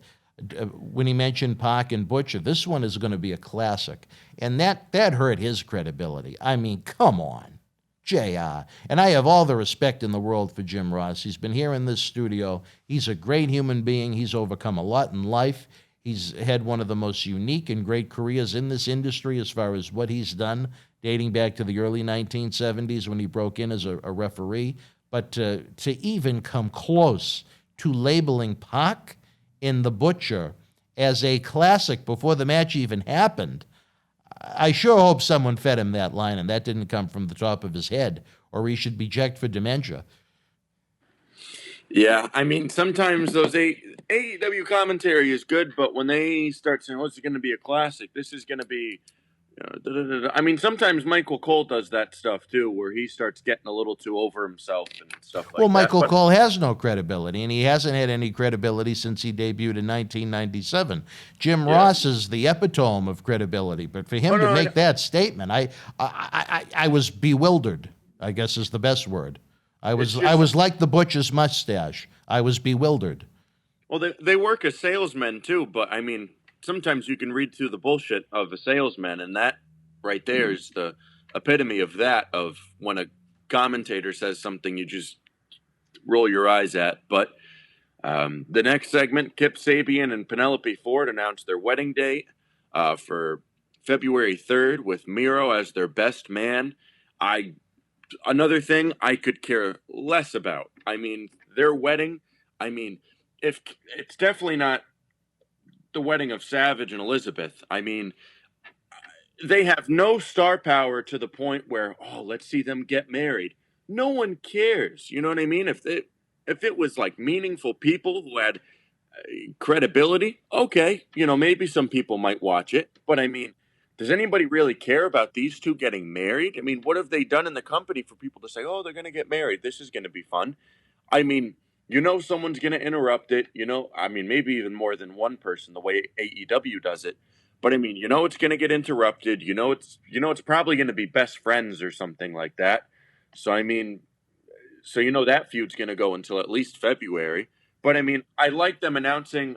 when he mentioned Pac and Butcher, this one is going to be a classic. And that hurt his credibility. I mean, come on, JR. And I have all the respect in the world for Jim Ross. He's been here in this studio. He's a great human being. He's overcome a lot in life. He's had one of the most unique and great careers in this industry as far as what he's done, dating back to the early 1970s when he broke in as a referee. But to even come close to labeling Pac in The Butcher as a classic before the match even happened, I sure hope someone fed him that line and that didn't come from the top of his head, or he should be checked for dementia. Yeah, I mean, sometimes those AEW commentary is good, but when they start saying, "Oh, this is going to be a classic. This is going to be," I mean, sometimes Michael Cole does that stuff too, where he starts getting a little too over himself and stuff like that. Well, Michael Cole has no credibility, and he hasn't had any credibility since he debuted in 1997. Jim Ross is the epitome of credibility, but for him to make that statement, I was bewildered, I guess is the best word. I was like the Butcher's mustache. I was bewildered. Well, they work as salesmen too, but I mean, sometimes you can read through the bullshit of a salesman, and that right there is the epitome of that, of when a commentator says something you just roll your eyes at. But the next segment, Kip Sabian and Penelope Ford announced their wedding date for February 3rd with Miro as their best man. Another thing I could care less about. I mean, their wedding, I mean, if it's definitely not the wedding of Savage and Elizabeth. I mean, they have no star power to the point where, let's see them get married. No one cares. You know what I mean? If it was like meaningful people who had credibility, okay, maybe some people might watch it. But I mean, does anybody really care about these two getting married? I mean, what have they done in the company for people to say, they're going to get married? This is going to be fun. I mean, someone's going to interrupt it. I mean, maybe even more than one person, the way AEW does it. But I mean, it's going to get interrupted. It's probably going to be best friends or something like that. So, I mean, that feud's going to go until at least February. But I mean, I like them announcing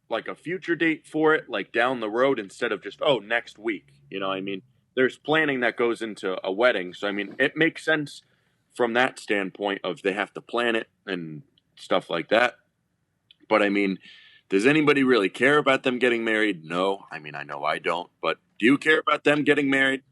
like a future date for it, like down the road, instead of just, next week. I mean, there's planning that goes into a wedding. So, I mean, it makes sense from that standpoint of they have to plan it and stuff like that. But I mean, does anybody really care about them getting married? No. I mean, I know I don't, but do you care about them getting married?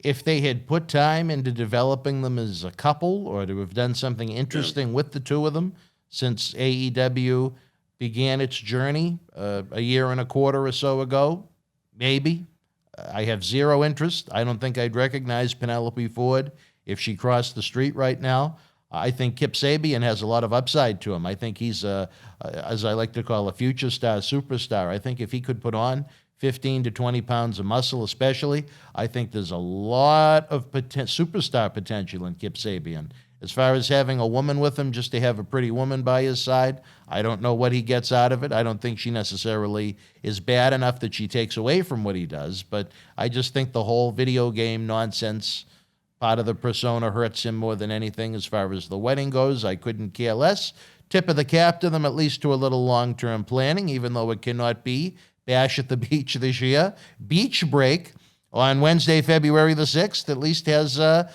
If they had put time into developing them as a couple, or to have done something interesting with the two of them since AEW began its journey a year and a quarter or so ago, maybe. I have zero interest. I don't think I'd recognize Penelope Ford if she crossed the street right now. I think Kip Sabian has a lot of upside to him. I think he's, as I like to call, a future star, superstar. I think if he could put on 15 to 20 pounds of muscle especially, I think there's a lot of superstar potential in Kip Sabian. As far as having a woman with him just to have a pretty woman by his side, I don't know what he gets out of it. I don't think she necessarily is bad enough that she takes away from what he does, but I just think the whole video game nonsense part of the persona hurts him more than anything. As far as the wedding goes, I couldn't care less. Tip of the cap to them, at least to a little long-term planning, even though it cannot be Bash at the Beach this year. Beach Break on Wednesday, February the 6th, at least has a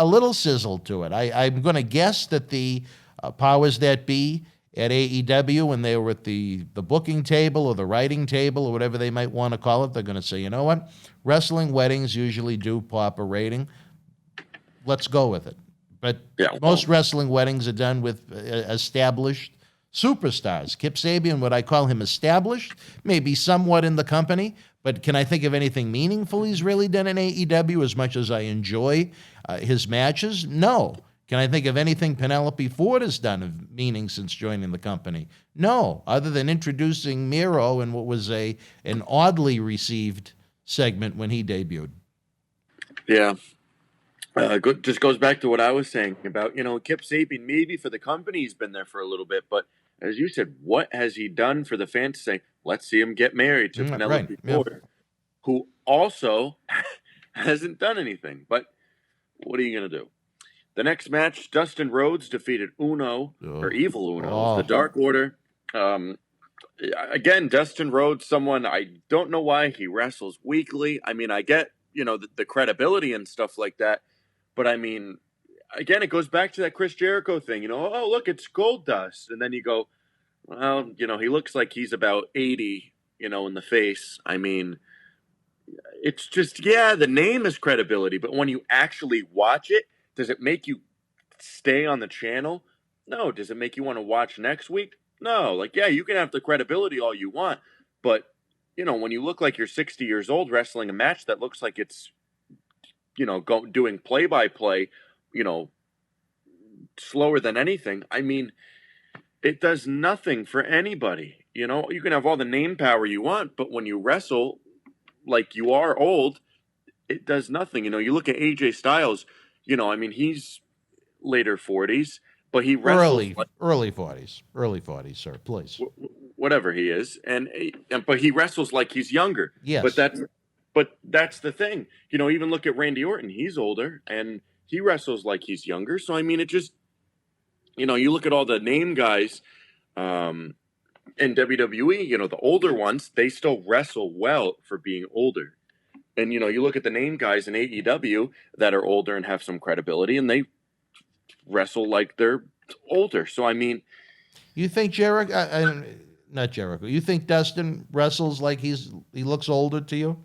little sizzle to it. I'm going to guess that the powers that be at AEW, when they were at the booking table or the writing table or whatever they might want to call it, they're going to say, you know what? Wrestling weddings usually do pop a rating. Let's go with it. But most wrestling weddings are done with established superstars. Kip Sabian, would I call him established? Maybe somewhat in the company, but can I think of anything meaningful he's really done in AEW as much as I enjoy his matches? No. Can I think of anything Penelope Ford has done of meaning since joining the company? No, other than introducing Miro in what was an oddly received segment when he debuted. Yeah. Just goes back to what I was saying about, Kip Sabian, maybe for the company, he's been there for a little bit, but as you said, what has he done for the fans to say, let's see him get married to Penelope Ford, who also hasn't done anything, but what are you going to do? The next match, Dustin Rhodes defeated Uno, or Evil Uno, the Dark Order. Again, Dustin Rhodes, someone, I don't know why he wrestles weekly. I mean, I get, the credibility and stuff like that. But I mean, again, it goes back to that Chris Jericho thing, oh, look, it's Gold Dust. And then you go, well, he looks like he's about 80, in the face. I mean, it's just, the name is credibility. But when you actually watch it, does it make you stay on the channel? No. Does it make you want to watch next week? No. You can have the credibility all you want. But, when you look like you're 60 years old wrestling a match that looks like it's, doing play-by-play, slower than anything. I mean, it does nothing for anybody. You can have all the name power you want, but when you wrestle like you are old, it does nothing. You look at AJ Styles, he's later 40s, but he wrestles early 40s, sir, please. Whatever he is, but he wrestles like he's younger. Yes, but that's the thing. Even look at Randy Orton. He's older, and he wrestles like he's younger. So, I mean, it just, you look at all the name guys in WWE, the older ones, they still wrestle well for being older. And, you look at the name guys in AEW that are older and have some credibility, and they wrestle like they're older. So, I mean. You think Jericho, not Jericho, you think Dustin wrestles like he looks older to you?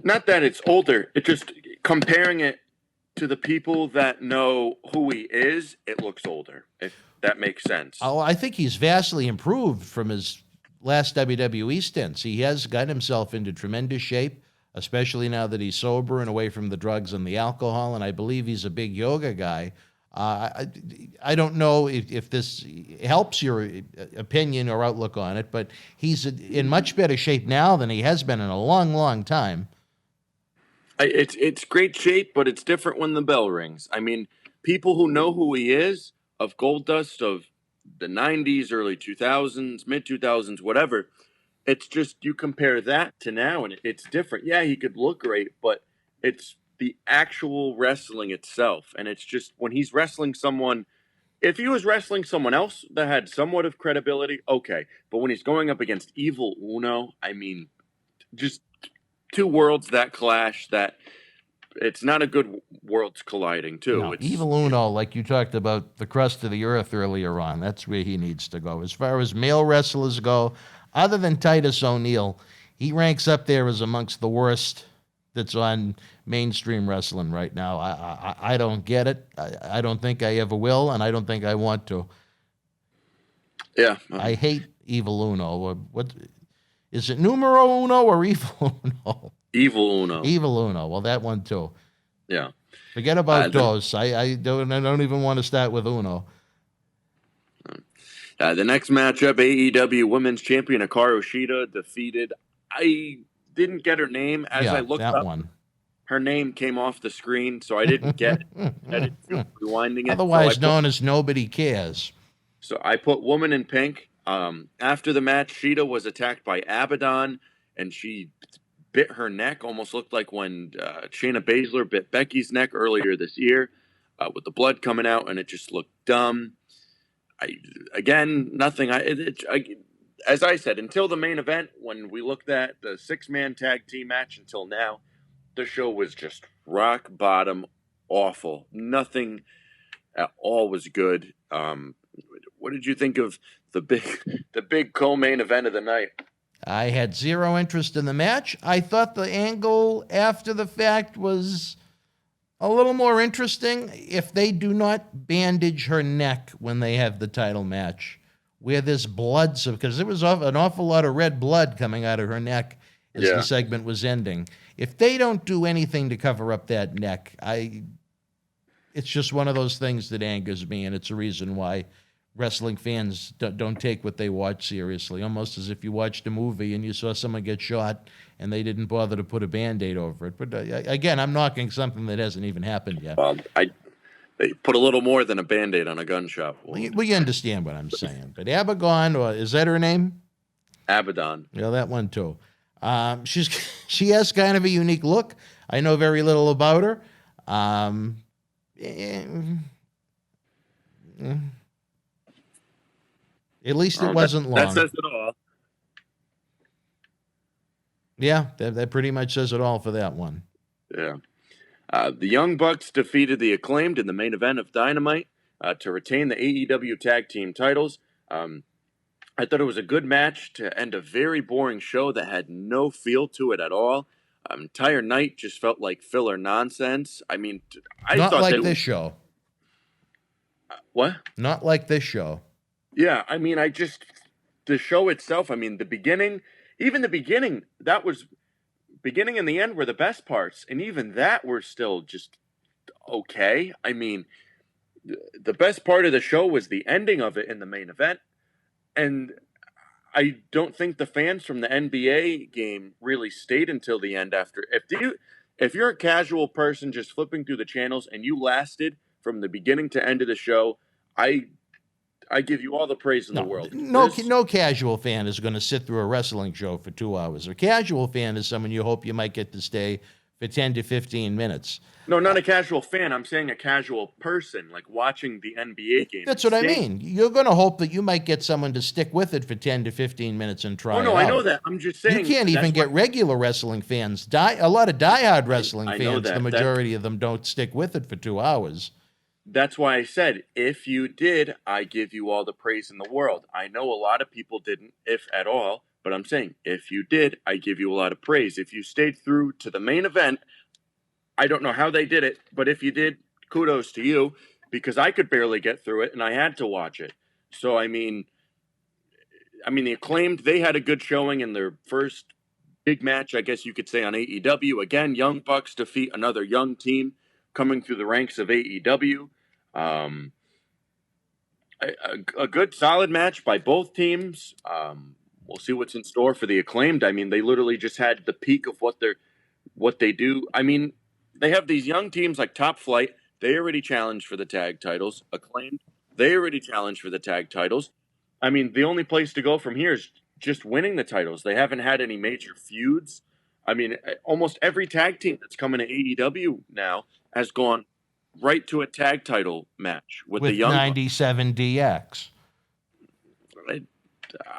Not that it's older. It just, comparing it to the people that know who he is, it looks older, if that makes sense. Oh, I think he's vastly improved from his last WWE stints. He has gotten himself into tremendous shape, especially now that he's sober and away from the drugs and the alcohol, and I believe he's a big yoga guy. I don't know if this helps your opinion or outlook on it, but he's in much better shape now than he has been in a long, long time. It's great shape, but it's different when the bell rings. I mean, people who know who he is, of Goldust, of the 90s, early 2000s, mid 2000s, whatever, it's just you compare that to now, and it's different. Yeah, he could look great, but it's the actual wrestling itself. And it's just when he's wrestling someone, if he was wrestling someone else that had somewhat of credibility, okay. But when he's going up against Evil Uno, I mean, just two worlds that clash, that it's not a good worlds colliding too. No, Evil Uno, like you talked about the crust of the earth earlier on, that's where he needs to go. As far as male wrestlers go, other than Titus O'Neil, he ranks up there as amongst the worst that's on mainstream wrestling right now. I don't get it. I don't think I ever will, and I don't think I want to. Yeah. I hate Evil Uno. What is it, Numero Uno or Evil Uno? Evil Uno. Evil Uno. Well, that one too. Yeah. Forget about those. I don't even want to start with Uno. The next matchup, AEW Women's Champion Hikaru Shida defeated. I didn't get her name as I looked that up. One. Her name came off the screen, so I didn't get it. I didn't feel rewinding it. Otherwise known as Nobody Cares. So I put Woman in Pink. After the match, Shida was attacked by Abaddon, and she bit her neck. Almost looked like when Shayna Baszler bit Becky's neck earlier this year, with the blood coming out, and it just looked dumb. Nothing. As I said, until the main event, when we looked at the 6-man tag team match until now, the show was just rock bottom awful. Nothing at all was good. What did you think of the big co-main event of the night? I had zero interest in the match. I thought the angle after the fact was a little more interesting if they do not bandage her neck when they have the title match, where there's blood, because there was an awful lot of red blood coming out of her neck as the segment was ending. If they don't do anything to cover up that neck, it's just one of those things that angers me, and it's a reason why wrestling fans don't take what they watch seriously, almost as if you watched a movie and you saw someone get shot and they didn't bother to put a Band-Aid over it. But again, I'm knocking something that hasn't even happened yet. They put a little more than a Band-Aid on a gunshot. Well, you understand what I'm saying. But Abaddon, or is that her name? Abaddon. Yeah, that one too. She has kind of a unique look. I know very little about her. At least it wasn't long. That says it all. Yeah, that pretty much says it all for that one. Yeah. The Young Bucks defeated the Acclaimed in the main event of Dynamite to retain the AEW Tag Team titles. I thought it was a good match to end a very boring show that had no feel to it at all. Entire night just felt like filler nonsense. I mean, Not like this show. What? Not like this show. Yeah, I mean, the show itself, I mean, the beginning and the end were the best parts, and even that were still just okay. I mean, the best part of the show was the ending of it in the main event, and I don't think the fans from the NBA game really stayed until the end after. If you're a casual person just flipping through the channels and you lasted from the beginning to end of the show, I give you all the praise in the world. No casual fan is going to sit through a wrestling show for 2 hours. A casual fan is someone you hope you might get to stay for 10 to 15 minutes. No, not a casual fan. I'm saying a casual person, like watching the NBA game. That's what I mean. You're going to hope that you might get someone to stick with it for 10 to 15 minutes and try it out. Oh, no, I know that. I'm just saying. You can't even get regular wrestling fans. A lot of diehard wrestling fans, the majority of them don't stick with it for 2 hours. That's why I said, if you did, I give you all the praise in the world. I know a lot of people didn't, if at all, but I'm saying, if you did, I give you a lot of praise. If you stayed through to the main event, I don't know how they did it, but if you did, kudos to you, because I could barely get through it, and I had to watch it. So, I mean, the Acclaimed, they had a good showing in their first big match, I guess you could say, on AEW. Again, Young Bucks defeat another young team coming through the ranks of AEW. A good, solid match by both teams. We'll see what's in store for the Acclaimed. I mean, they literally just had the peak of what they do. I mean, they have these young teams like Top Flight. They already challenged for the tag titles. Acclaimed, they already challenged for the tag titles. I mean, the only place to go from here is just winning the titles. They haven't had any major feuds. I mean, almost every tag team that's coming to AEW now has gone right to a tag title match with the young 97 DX.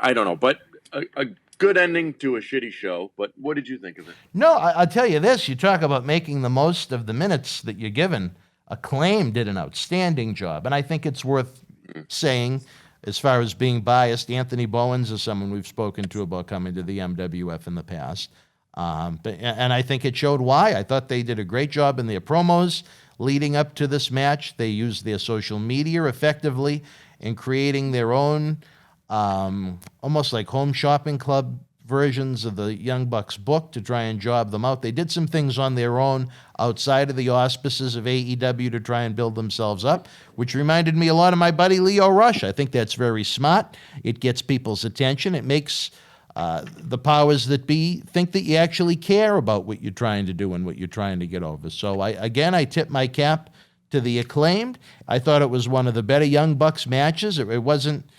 I don't know, but a good ending to a shitty show. But what did you think of it? No, I'll tell you this. You talk about making the most of the minutes that you're given. Acclaim did an outstanding job, and I think it's worth saying, as far as being biased, Anthony Bowens is someone we've spoken to about coming to the MWF in the past. And I think it showed why. I thought they did a great job in their promos leading up to this match. They used their social media effectively in creating their own almost like home shopping club versions of the Young Bucks book to try and job them out. They did some things on their own outside of the auspices of AEW to try and build themselves up, which reminded me a lot of my buddy Leo Rush. I think that's very smart. It gets people's attention. It makes the powers that be think that you actually care about what you're trying to do and what you're trying to get over. So I tip my cap to the Acclaimed. I thought it was one of the better Young Bucks matches. It wasn't,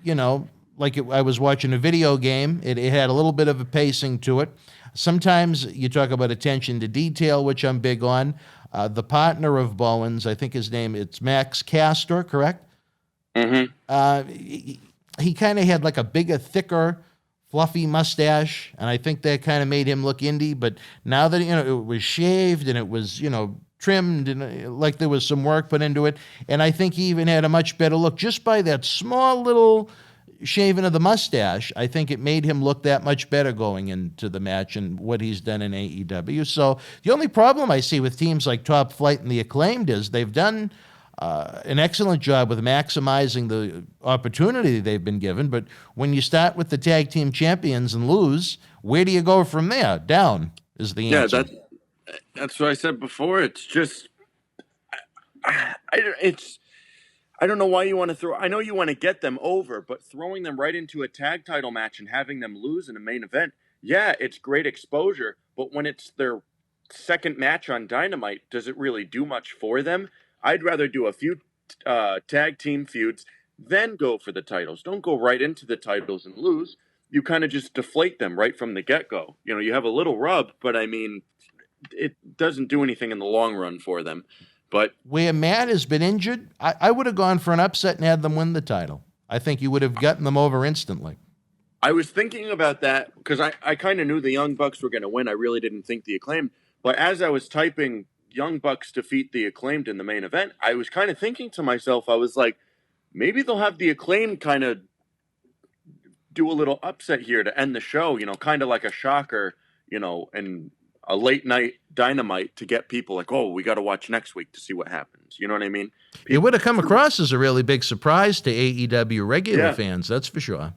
I was watching a video game. It had a little bit of a pacing to it. Sometimes you talk about attention to detail, which I'm big on. The partner of Bowens, I think his name, it's Max Castor, correct? Mm-hmm. He kind of had like a bigger, thicker, fluffy mustache, and I think that kind of made him look indie. But now that it was shaved and it was trimmed and like there was some work put into it, and I think he even had a much better look just by that small little shaving of the mustache. I think it made him look that much better going into the match and what he's done in AEW. So the only problem I see with teams like Top Flight and the Acclaimed is they've done an excellent job with maximizing the opportunity they've been given. But when you start with the tag team champions and lose, where do you go from there? Down is the answer. Yeah, that's what I said before. It's just, I don't know why you want to throw. I know you want to get them over, but throwing them right into a tag title match and having them lose in a main event, yeah, it's great exposure. But when it's their second match on Dynamite, does it really do much for them? I'd rather do a few tag team feuds, then go for the titles. Don't go right into the titles and lose. You kind of just deflate them right from the get-go. You know, you have a little rub, but I mean, it doesn't do anything in the long run for them. But where Matt has been injured, I would have gone for an upset and had them win the title. I think you would have gotten them over instantly. I was thinking about that because I kind of knew the Young Bucks were going to win. I really didn't think the Acclaimed. But as I was typing Young Bucks defeat the Acclaimed in the main event, I was kind of thinking to myself, I was like, maybe they'll have the Acclaimed kind of do a little upset here to end the show, you know, kind of like a shocker, you know, and a late night Dynamite to get people like, oh, we got to watch next week to see what happens. You know what I mean? It would have come across as a really big surprise to AEW regular fans, that's for sure.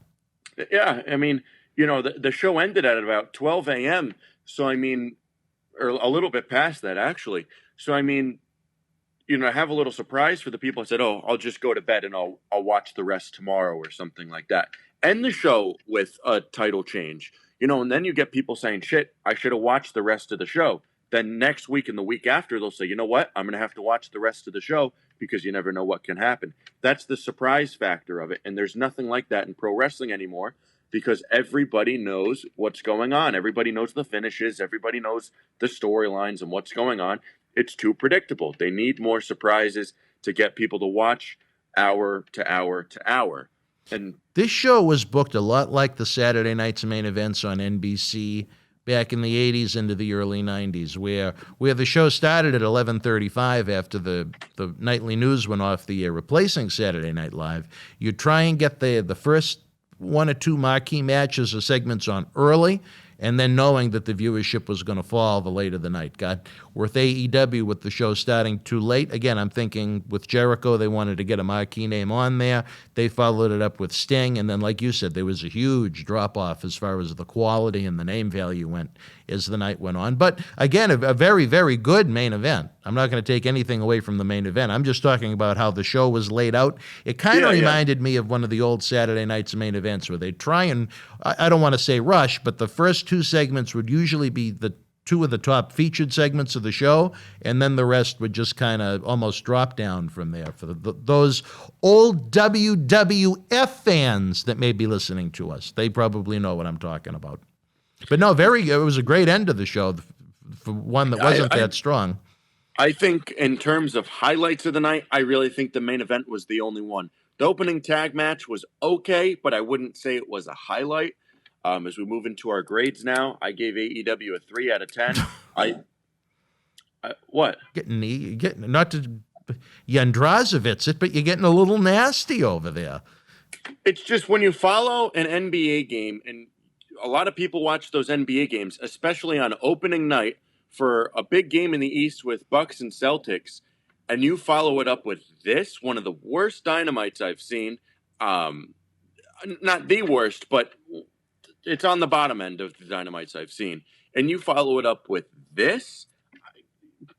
Yeah, I mean, you know, the show ended at about 12 a.m., so I mean, or a little bit past that, actually. So, I mean, you know, I have a little surprise for the people. I said, oh, I'll just go to bed and I'll watch the rest tomorrow or something like that. End the show with a title change, you know, and then you get people saying, shit, I should have watched the rest of the show. Then next week and the week after, they'll say, you know what, I'm going to have to watch the rest of the show because you never know what can happen. That's the surprise factor of it. And there's nothing like that in pro wrestling anymore because everybody knows what's going on. Everybody knows the finishes. Everybody knows the storylines and what's going on. It's too predictable. They need more surprises to get people to watch hour to hour to hour. And this show was booked a lot like the Saturday night's main events on NBC back in the 80s into the early 90s, where the show started at 11:35 after the nightly news went off the air, replacing Saturday Night Live. You try and get the first one or two marquee matches or segments on early, and then knowing that the viewership was going to fall the later the night got. With AEW, with the show starting too late, again, I'm thinking with Jericho, they wanted to get a marquee name on there. They followed it up with Sting, and then, like you said, there was a huge drop-off as far as the quality and the name value went as the night went on. But, again, a very, very good main event. I'm not going to take anything away from the main event. I'm just talking about how the show was laid out. It kind of reminded me of one of the old Saturday night's main events where they try and, I don't want to say rush, but the first two segments would usually be the two of the top featured segments of the show, and then the rest would just kind of almost drop down from there. For those old WWF fans that may be listening to us, they probably know what I'm talking about. But no, it was a great end of the show for one that wasn't that strong. I think in terms of highlights of the night, I really think the main event was the only one. The opening tag match was okay, but I wouldn't say it was a highlight. As we move into our grades now, I gave AEW a 3 out of 10. What? Getting not to Yandrazovitz it, but you're getting a little nasty over there. It's just when you follow an NBA game, and a lot of people watch those NBA games, especially on opening night for a big game in the East with Bucks and Celtics, and you follow it up with this, one of the worst Dynamites I've seen. Not the worst, but it's on the bottom end of the Dynamites I've seen. And you follow it up with this?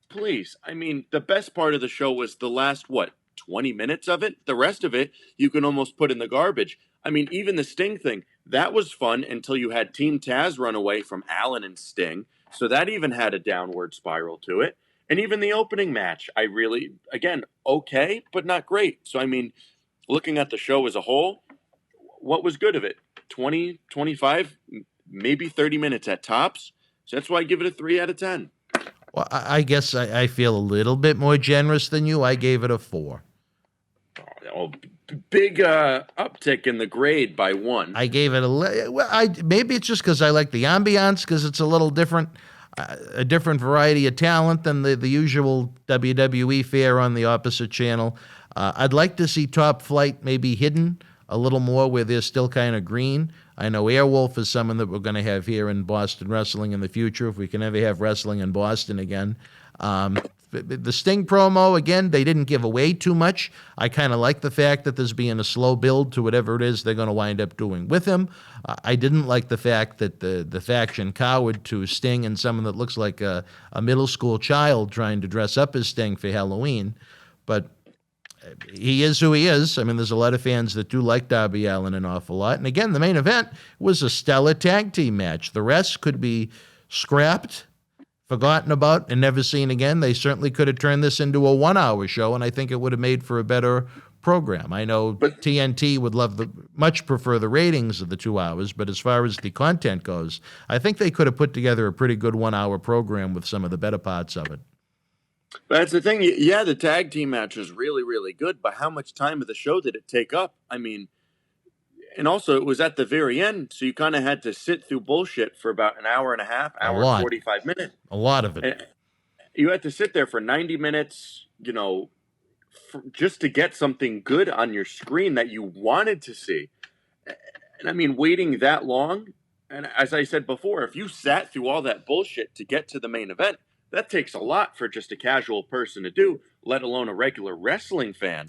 Please. I mean, the best part of the show was the last, 20 minutes of it? The rest of it, you can almost put in the garbage. I mean, even the Sting thing, that was fun until you had Team Taz run away from Allen and Sting. So that even had a downward spiral to it. And even the opening match, I really, again, okay, but not great. So, I mean, looking at the show as a whole, what was good of it? 20, 25, maybe 30 minutes at tops. So that's why I give it a 3 out of 10. Well, I guess I feel a little bit more generous than you. I gave it a 4. Oh, big uptick in the grade by 1. I gave it maybe it's just because I like the ambiance, because it's a little different, a different variety of talent than the usual WWE fare on the opposite channel. I'd like to see Top Flight maybe hidden a little more where they're still kind of green. I know Airwolf is someone that we're going to have here in Boston wrestling in the future, if we can ever have wrestling in Boston again. The Sting promo, again, they didn't give away too much. I kind of like the fact that there's being a slow build to whatever it is they're going to wind up doing with him. I didn't like the fact that the faction cowered to Sting and someone that looks like a middle school child trying to dress up as Sting for Halloween. But he is who he is. I mean, there's a lot of fans that do like Darby Allin an awful lot. And again, the main event was a stellar tag team match. The rest could be scrapped, forgotten about, and never seen again. They certainly could have turned this into a 1-hour show, and I think it would have made for a better program. I know TNT would much prefer the ratings of the 2 hours, but as far as the content goes, I think they could have put together a pretty good 1-hour program with some of the better parts of it. That's the thing. Yeah, the tag team match was really, really good, but how much time of the show did it take up? I mean, and also it was at the very end, so you kind of had to sit through bullshit for about an hour and a half, hour and 45 minutes. A lot of it. And you had to sit there for 90 minutes, just to get something good on your screen that you wanted to see. And I mean, waiting that long, and as I said before, if you sat through all that bullshit to get to the main event, that takes a lot for just a casual person to do, let alone a regular wrestling fan.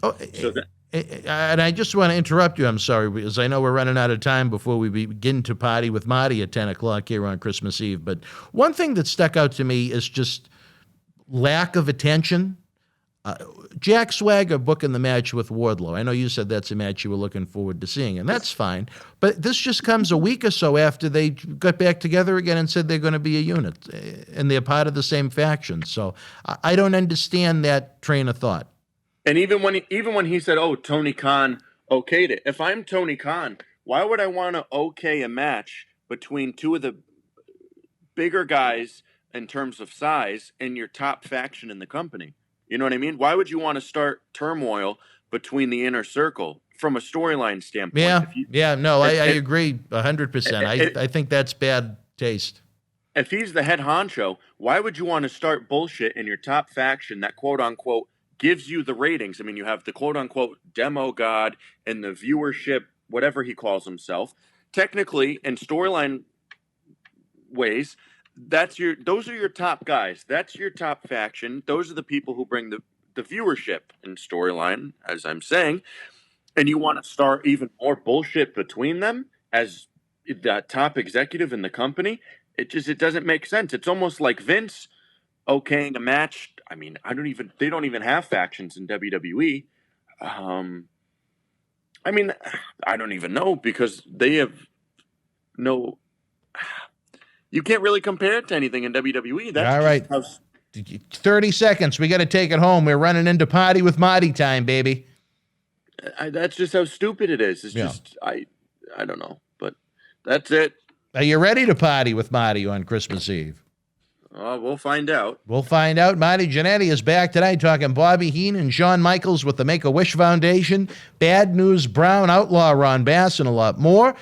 And I just want to interrupt you, I'm sorry, because I know we're running out of time before we begin to party with Marty at 10 o'clock here on Christmas Eve. But one thing that stuck out to me is just lack of attention. Jack Swagger booking the match with Wardlow. I know you said that's a match you were looking forward to seeing, and that's fine. But this just comes a week or so after they got back together again and said they're going to be a unit, and they're part of the same faction. So I don't understand that train of thought. And even when he said, "Oh, Tony Khan okayed it," if I'm Tony Khan, why would I want to okay a match between two of the bigger guys in terms of size and your top faction in the company? You know what I mean? Why would you want to start turmoil between the inner circle from a storyline standpoint? I agree 100%. I think that's bad taste. If he's the head honcho, why would you want to start bullshit in your top faction that quote-unquote gives you the ratings? I mean, you have the quote-unquote demo god and the viewership, whatever he calls himself. Technically, in storyline ways, those are your top guys. That's your top faction. Those are the people who bring the viewership and storyline, as I'm saying. And you want to start even more bullshit between them as the top executive in the company? It doesn't make sense. It's almost like Vince okaying a match. I mean, they don't even have factions in WWE. I mean, I don't even know, because they have no. You can't really compare it to anything in WWE. That's all right. 30 seconds. We got to take it home. We're running into party with Marty time, baby. That's just how stupid it is. It's just, I don't know, but that's it. Are you ready to party with Marty on Christmas Eve? We'll find out. We'll find out. Marty Jannetty is back tonight talking Bobby Heenan and Shawn Michaels with the Make-A-Wish Foundation, Bad News Brown, Outlaw Ron Bass, and a lot more.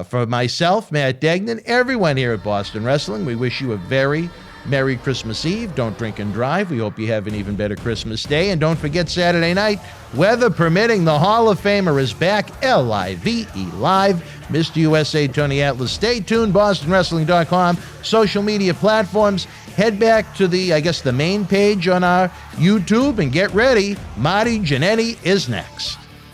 For myself, Matt Degnan, everyone here at Boston Wrestling, we wish you a very Merry Christmas Eve. Don't drink and drive. We hope you have an even better Christmas Day. And don't forget Saturday night, weather permitting, the Hall of Famer is back, L-I-V-E Live. Mr. USA Tony Atlas. Stay tuned, BostonWrestling.com, social media platforms. Head back to the main page on our YouTube and get ready. Marty Jannetty is next.